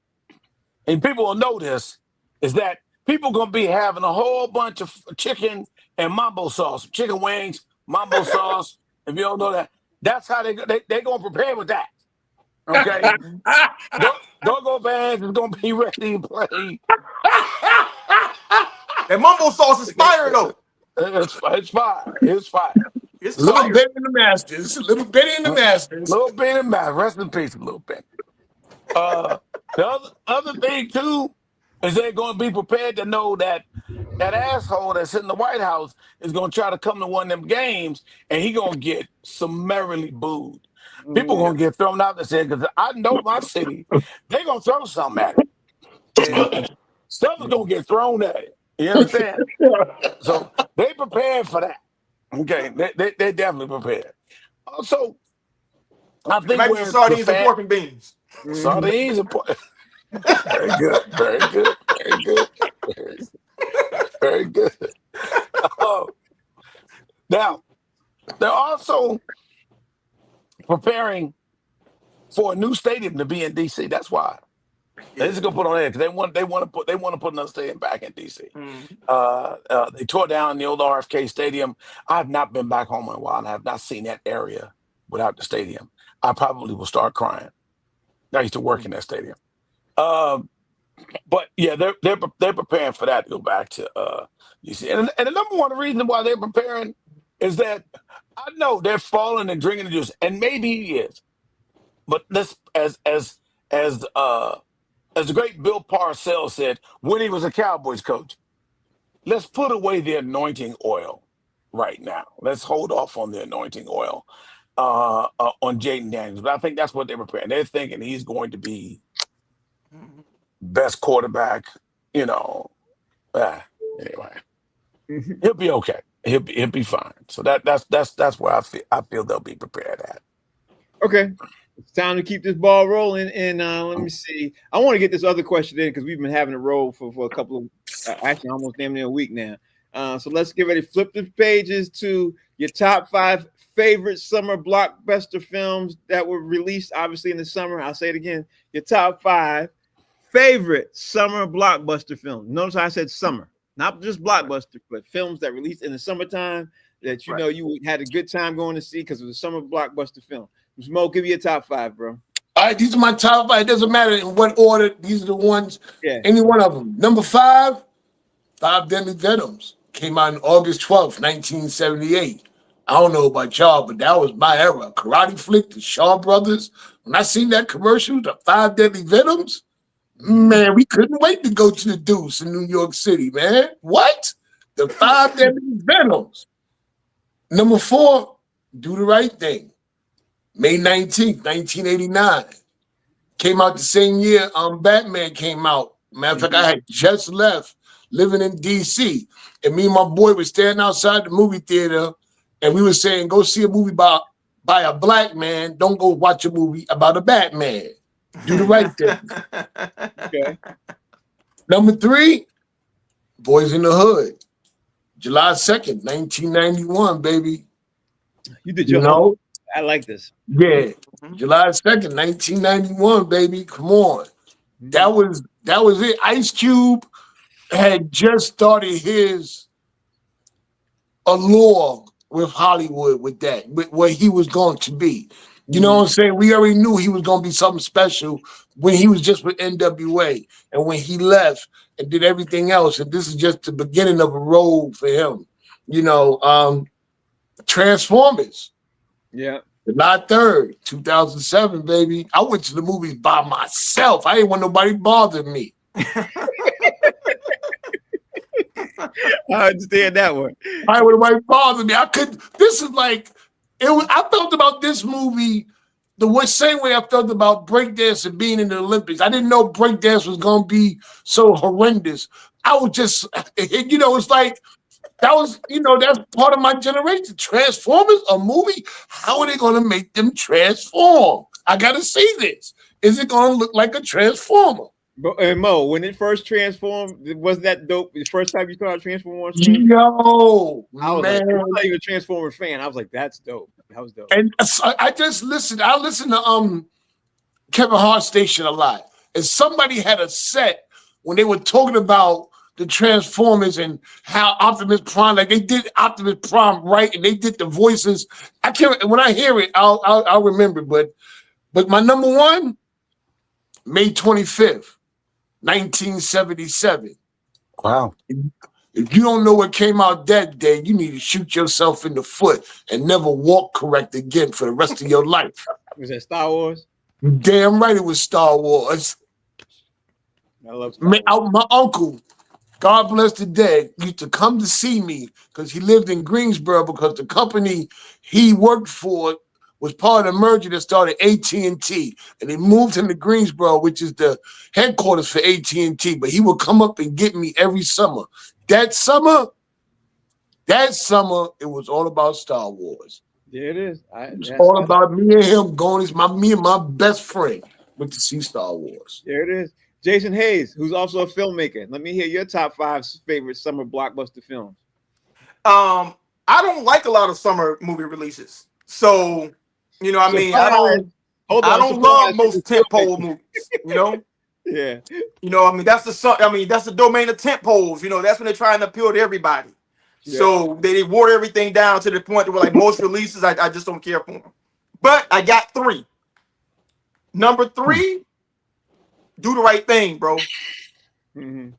and people will know this, is that people gonna be having a whole bunch of chicken and mambo sauce, chicken wings, mambo sauce. If you don't know that, that's how they gonna prepare with that. Okay, go fans is gonna be ready to play. That mumbo sauce is fire though. It's fire. It's fire. It's Little fire. Betty and the Masters. Little Betty and the Masters. Little Benny, man, rest in peace, Little Benny. The other thing too is they're going to be prepared to know that that asshole that's in the White House is going to try to come to one of them games and he going to get summarily booed. People going to get thrown out the city because I know my city. They're going to throw something at it. And stuff is going to get thrown at it. You understand? So they prepared for that. Okay, they definitely prepared. Also, I think Maybe where sardines and pork and beans. Sardines and pork. Very good. Very good. Very good. Very good. Now, they're also preparing for a new stadium to be in DC. That's why they're just gonna put on there because they want to put another stadium back in DC. They tore down the old RFK Stadium. I have not been back home in a while, and I have not seen that area without the stadium. I probably will start crying. I used to work in that stadium. But yeah, they're preparing for that to go back to DC. And the number one reason why they're preparing is that I know they're falling and drinking the juice, and maybe he is. But this, as the great Bill Parcells said when he was a Cowboys coach, let's put away the anointing oil right now. Let's hold off on the anointing oil on Jaden Daniels. But I think that's what they're preparing. They're thinking he's going to be best quarterback, anyway. He'll be okay. He'll be fine. So that's where I feel they'll be prepared at. Okay. It's time to keep this ball rolling. And let me see. I want to get this other question in because we've been having a roll for a couple of, actually almost damn near a week now. So let's get ready. Flip the pages to your top 5 favorite summer blockbuster films that were released, obviously, in the summer. I'll say it again. Your top 5 favorite summer blockbuster films. Notice how I said summer, not just blockbuster, but films that released in the summertime that you know you had a good time going to see because it was a summer blockbuster film. Mo, give you a top 5, bro. All right, these are my top 5. It doesn't matter in what order. These are the ones. Yeah. Any one of them. Number 5, Five Deadly Venoms. Came out on August 12th, 1978. I don't know about y'all, but that was my era. Karate flick, the Shaw Brothers. When I seen that commercial, the Five Deadly Venoms, man, we couldn't wait to go to the Deuce in New York City, man. What? The Five Deadly Venoms. Number 4, Do the Right Thing. May 19th, 1989. Came out the same year Batman came out. Matter of fact, I had just left living in D.C. And me and my boy were standing outside the movie theater and we were saying, go see a movie by a black man. Don't go watch a movie about a Batman. Do the right thing. Okay. Number 3, Boys in the Hood. July 2nd, 1991, baby. You did your homework. I like this. Yeah. July 2nd, 1991, baby. Come on. That was it. Ice Cube had just started his allure with Hollywood with that, with what he was going to be. You know what I'm saying? We already knew he was going to be something special when he was just with NWA and when he left and did everything else. And this is just the beginning of a road for him. Transformers. Yeah. July 3rd, 2007, baby. I went to the movies by myself. I didn't want nobody bothering me. I understand that one. I didn't want nobody bothering me. This is like, I felt about this movie the same way I felt about breakdance and being in the Olympics. I didn't know breakdance was going to be so horrendous. I was just, it's like, that's part of my generation. Transformers, a movie? How are they going to make them transform? I got to see this. Is it going to look like a Transformer? But Mo, when it first transformed, was that dope? The first time you saw Transformers? Yo, I was man. like, I'm not even a Transformer fan. I was like, that's dope. That was dope. And I just listened. I listened to Kevin Hart Station a lot. And somebody had a set when they were talking about the Transformers and how Optimus Prime, like they did Optimus Prime right, and they did the voices. I can't. When I hear it, I'll remember. But my number one, May 25th, 1977. Wow. If you don't know what came out that day, you need to shoot yourself in the foot and never walk correct again for the rest of your life. Was that Star Wars? Damn right it was Star Wars. I love Star Wars. My uncle, God bless the dead, used to come to see me because he lived in Greensboro because the company he worked for was part of the merger that started AT&T, and they moved him to Greensboro, which is the headquarters for AT&T. But he would come up and get me every summer. That summer, it was all about Star Wars. There it is. It was all about me and him going. Me and my best friend went to see Star Wars. There it is. Jason Hayes, who's also a filmmaker. Let me hear your top 5 favorite summer blockbuster films. I don't like a lot of summer movie releases, so you know, I don't love most tentpole movies. You know. Yeah. You know, that's the domain of tentpoles. You know, that's when they're trying to appeal to everybody. Yeah. So they water everything down to the point where, like, most releases, I just don't care for them. But I got 3. Number 3, Do the Right Thing, bro. Mm-hmm.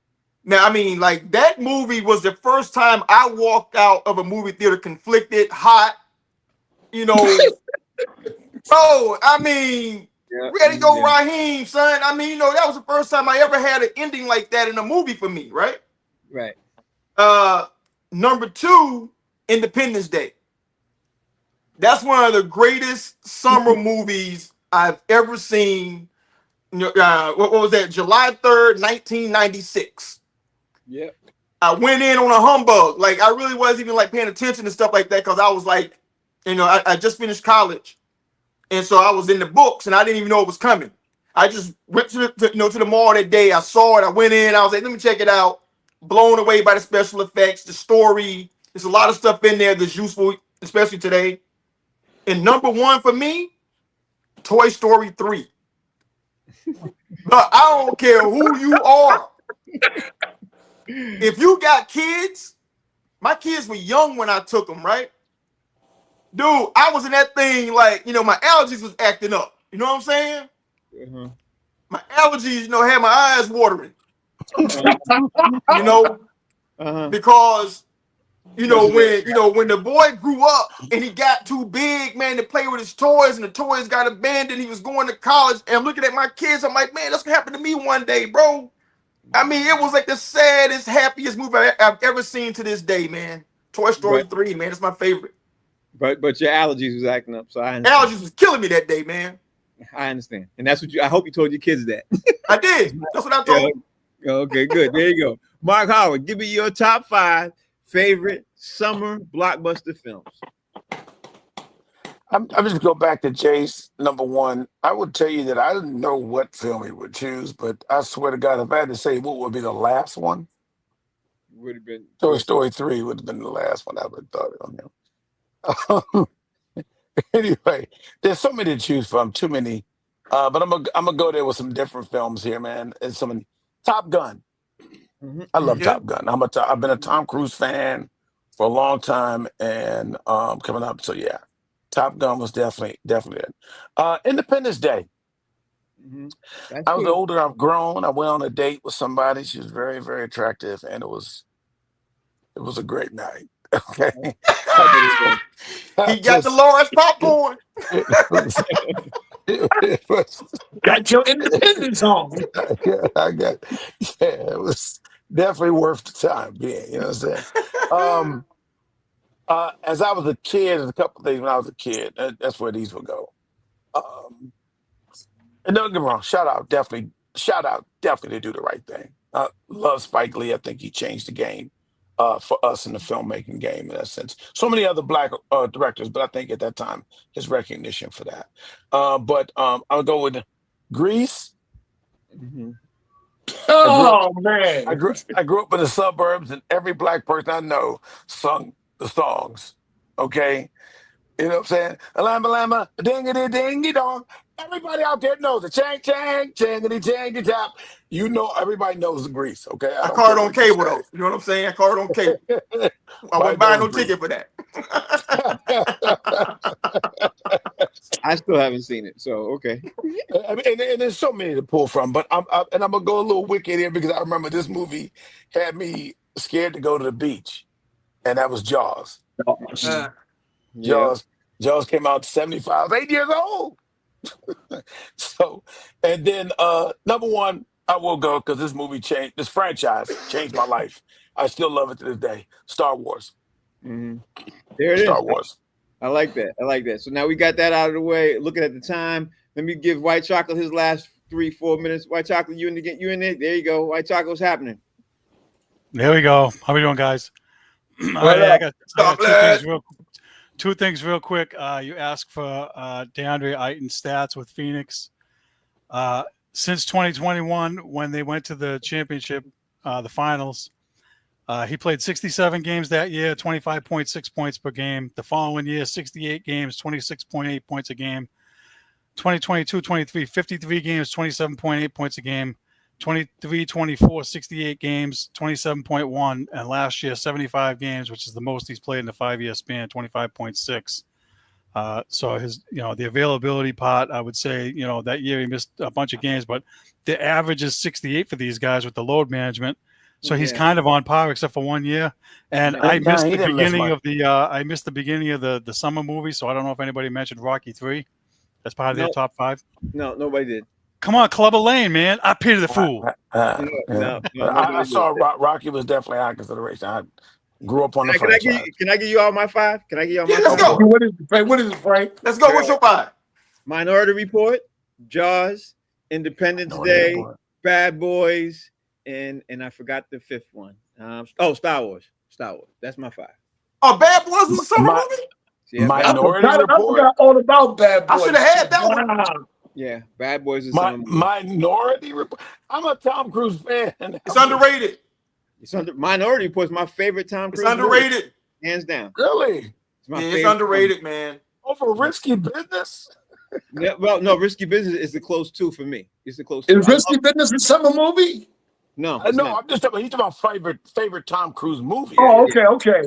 Now, like, that movie was the first time I walked out of a movie theater conflicted, hot, you know. Bro, ready to go, Raheem, son. You know, that was the first time I ever had an ending like that in a movie for me, right? Right. Number 2, Independence Day. That's one of the greatest summer movies I've ever seen. What was that? July 3rd, 1996. Yep. I went in on a humbug. Like, I really wasn't even like paying attention and stuff like that because I was like, you know, I just finished college. And so I was in the books and I didn't even know it was coming. I just went to the mall that day. I saw it. I went in. I was like, let me check it out. Blown away by the special effects, the story. There's a lot of stuff in there that's useful, especially today. And number 1 for me, Toy Story 3. But I don't care who you are. If you got kids, my kids were young when I took them, right? Dude, I was in that thing like, you know, my allergies was acting up. You know what I'm saying? Mm-hmm. My allergies, you know, had my eyes watering. You know, because, you know, when the boy grew up and he got too big, man, to play with his toys and the toys got abandoned, he was going to college. And I'm looking at my kids, I'm like, man, that's gonna happen to me one day, bro. It was like the saddest, happiest movie I've ever seen to this day, man. Toy Story 3, man, it's my favorite. But your allergies was acting up, so I understand. Allergies was killing me that day, man. I understand, and that's what I hope you told your kids that. I did. That's what I told them. Okay, good. There you go. Mark Howard, give me your top 5 favorite summer blockbuster films. I'm just go back to Jay's number 1. I would tell you that I didn't know what film he would choose, but I swear to God, if I had to say what would be the last one, would have been Toy Story 3 would have been the last one I would have thought on him. Anyway, there's so many to choose from, too many. But I'm gonna go there with some different films here, man. And some Top Gun. Mm-hmm. I love Top Gun. I've been a Tom Cruise fan for a long time, and coming up. So yeah, Top Gun was definitely it. Independence Day. Mm-hmm. I was older. I've grown. I went on a date with somebody. She was very, very attractive, and it was a great night. Okay. He got the large popcorn. It was, Got your independence on. it was definitely worth the time being, you know what I'm saying? As I was a kid, there's a couple things when I was a kid. That's where these would go. And don't get me wrong, shout out definitely to Do the Right Thing. Love Spike Lee. I think he changed the game for us in the filmmaking game in that sense. So many other black directors, but I think at that time his recognition for that. But I'll go with Grease. Mm-hmm. Man. I grew up in the suburbs, and every black person I know sung the songs. Okay. You know what I'm saying? A lamba lamba, dingity dingy dong, Everybody out there knows it. Chang, chang, changity, changity, tap. You know, everybody knows the grease, okay? I I don't caught care it on what you cable say. though. You know what I'm saying? I caught it on cable. I wasn't Everybody buying knows no grease. ticket for that. I still haven't seen it. So okay. And there's so many to pull from, but I'm gonna go a little wicked here because I remember this movie had me scared to go to the beach, and that was Jaws. Uh, Yeah. Jaws came out 75, I was 8 years old. So, and then number one, I will go because this franchise changed my life. I still love it to this day. Star Wars. Mhm. There it Star is. Wars. I like that. I like that. So now we got that out of the way. Looking at the time, let me give White Chocolate his last 3-4 minutes. White Chocolate, you in there? There you go. White Chocolate, what's happening? There we go. How we doing, guys? All What right, I up? got Stop two things real quick. You asked for DeAndre Ayton stats with Phoenix. Since 2021, when they went to the championship, the finals, he played 67 games that year, 25.6 points per game. The following year, 68 games, 26.8 points a game. 2022-23, 53 games, 27.8 points a game. 23-24, 68 games, 27.1, and last year 75 games, which is the most he's played in a 5-year span, 25.6. So his, the availability part, I would say, that year he missed a bunch of games, but the average is 68 for these guys with the load management. So he's Yeah. kind of on par except for 1 year. And Yeah. I missed he the didn't miss beginning much. of the summer movie, so I don't know if anybody mentioned Rocky 3 as part of their No, top 5. no, nobody did. Come on, Clubber Lane, man. I pity the fool. No, Yeah. no, I nobody did. saw Rocky was definitely high consideration. I grew up on the Can I franchise. give you all my 5? Can I give you all Yeah, my let's 5? go. What is it, Frank? What is it, Frank? Let's go. What's your 5? Minority Report, Jaws, Independence Day, Bad Boys, and I forgot the 5th one. Star Wars. Star Wars. That's my 5. Oh, Bad Boys was a summer My, movie? Yeah, I Minority forgot Report. all about Bad I Boys. should have had that one. Wow. yeah, Bad Boys is some. Minority Report. I'm a Tom Cruise fan. It's underrated. Minority Report is my favorite Tom It's Cruise underrated. movie, hands down. Really? It's my Yeah, favorite. it's underrated, man. Over Risky Business? Yeah, well, no, Risky Business is the close 2 for me. It's the close 2. Is Risky Business a summer movie? No, it's No, not. I'm just talking. He's talking about favorite Tom Cruise movie. Oh, Yeah. okay.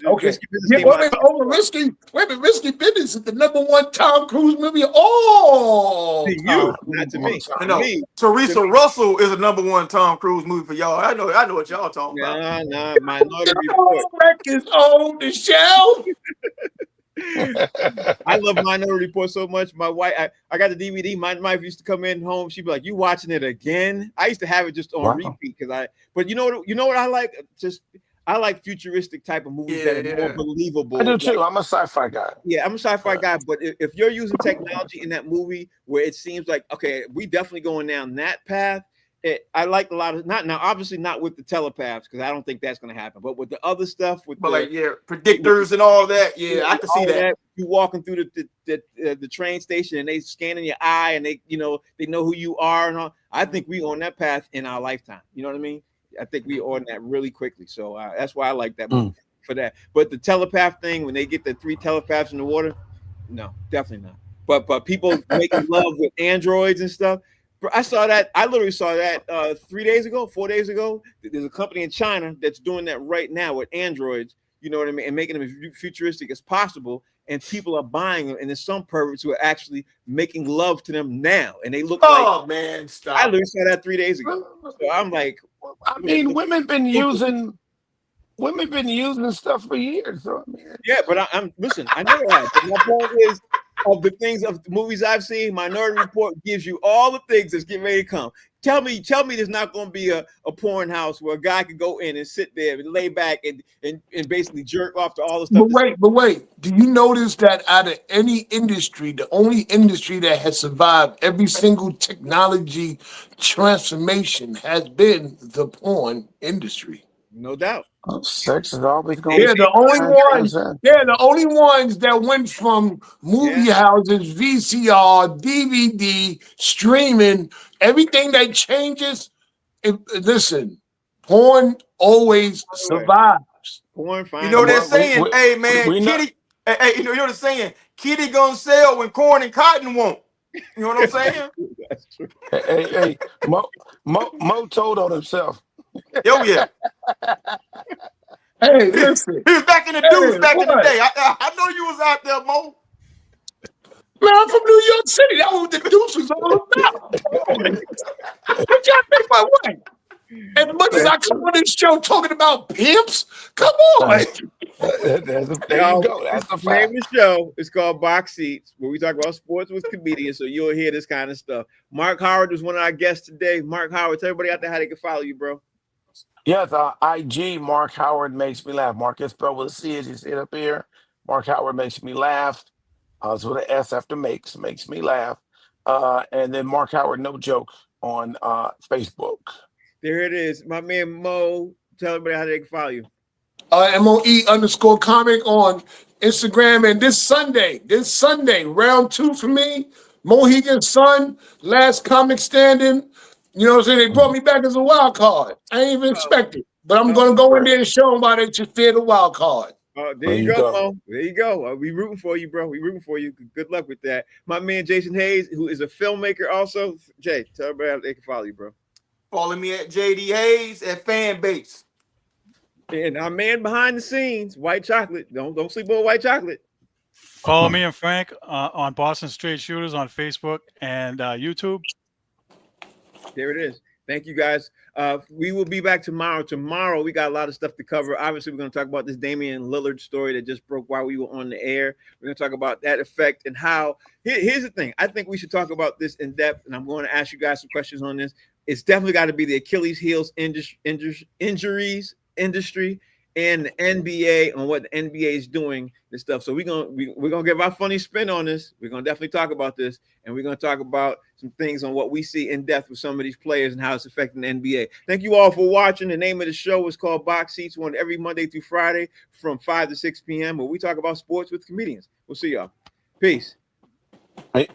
Risky Business Yeah, came out. Risky Business is the #1 Tom Cruise movie of all To time. you, not to me. I To know. me, Teresa Russell is a #1 Tom Cruise movie for y'all. I know what y'all talking about. nah, Minority Report. Records on the shelf. I love Minority Report so much. My wife, I got the DVD. My wife used to come in home. She'd be like, "You watching it again?" I used to have it just on repeat because But you know what I like? I like futuristic type of movies that are more believable. I do too. I'm a sci-fi guy. Yeah, I'm a sci-fi guy, but if you're using technology in that movie where it seems like, okay, we definitely going down that path. I like a lot of obviously not with the telepaths because I don't think that's going to happen, but with the other stuff, predictors and all that. Yeah, I can see that. You walking through the train station and they scanning your eye and they know who you are and all. I think we on that path in our lifetime. You know what I mean? I think we on that really quickly. So that's why I like that movie for that. But the telepath thing, when they get the 3 telepaths in the water, no, definitely not. But people making love with androids and stuff. I saw that. I literally saw that 4 days ago. There's a company in China that's doing that right now with androids. You know what I mean? And making them as futuristic as possible. And people are buying them. And there's some perverts who are actually making love to them now. And they look man, stop. I literally saw that 3 days ago. So I'm like, I mean, women been using stuff for years. So, I mean, yeah, but I'm listen. I know that. But my point is, of the movies I've seen, Minority Report gives you all the things that's getting ready to come. Tell me, there's not going to be a porn house where a guy could go in and sit there and lay back and basically jerk off to all the stuff. But wait. Do you notice that out of any industry, the only industry that has survived every single technology transformation has been the porn industry? No doubt. Sex is always going. They're the only ones that went from movie houses, VCR, DVD, streaming, everything that changes. Listen, porn always survives. Porn, fine. You know what they're saying? Hey, man, Kitty. Hey, you know what they're saying? Kitty gonna sell when corn and cotton won't. You know what I'm saying? That's true. Hey, Mo told on himself. Oh yeah. Hey, listen. He was back in the deuce Hey, back in the what? day. I know you was out there, Mo. Man, I'm from New York City. That was what the deuce was all about. What y'all think about what? As much as I come on this show talking about pimps, come on. There you Y'all, go. That's a the name fact. of the show is called Box Seats, where we talk about sports with comedians. So you'll hear this kind of stuff. Mark Howard was one of our guests today. Mark Howard, tell everybody out there how they can follow you, bro. Yes, IG Mark Howard makes me laugh. Mark is spelled with a C, as you see it up here. Mark Howard makes me laugh. It's with an S after makes me laugh. And then Mark Howard, no joke, on Facebook. There it is. My man Mo, tell everybody how they can follow you. MOE_comic on Instagram. And this Sunday, round 2 for me, Mohegan Sun, last comic standing. You know what I'm saying? They brought me back as a wild card. I ain't even expect it. But I'm going to go in there and show them why they just fear the wild card. Oh, there There you you go, go. Mo. There you go. We rooting for you, bro. We rooting for you. Good luck with that. My man Jason Hayes, who is a filmmaker also. Jay, tell everybody how they can follow you, bro. Follow me at JD Hayes at Fanbase. And our man behind the scenes, White Chocolate. Don't sleep on White Chocolate. Follow me and Frank on Boston Straight Shooters on Facebook and YouTube. There it is. Thank you, guys. We will be back tomorrow. Tomorrow, we got a lot of stuff to cover. Obviously, we're going to talk about this Damian Lillard story that just broke while we were on the air. We're going to talk about that effect and how. Here's the thing. I think we should talk about this in depth, and I'm going to ask you guys some questions on this. It's definitely got to be the Achilles heels injuries industry and the NBA on what the NBA is doing and stuff. So we're gonna give our funny spin on this. We're gonna definitely talk about this, and we're gonna talk about some things on what we see in depth with some of these players and how it's affecting the NBA. Thank you all for watching. The name of the show is called Box Seats, on every Monday through Friday from 5 to 6 p.m. where we talk about sports with comedians. We'll see y'all. Peace. Hey.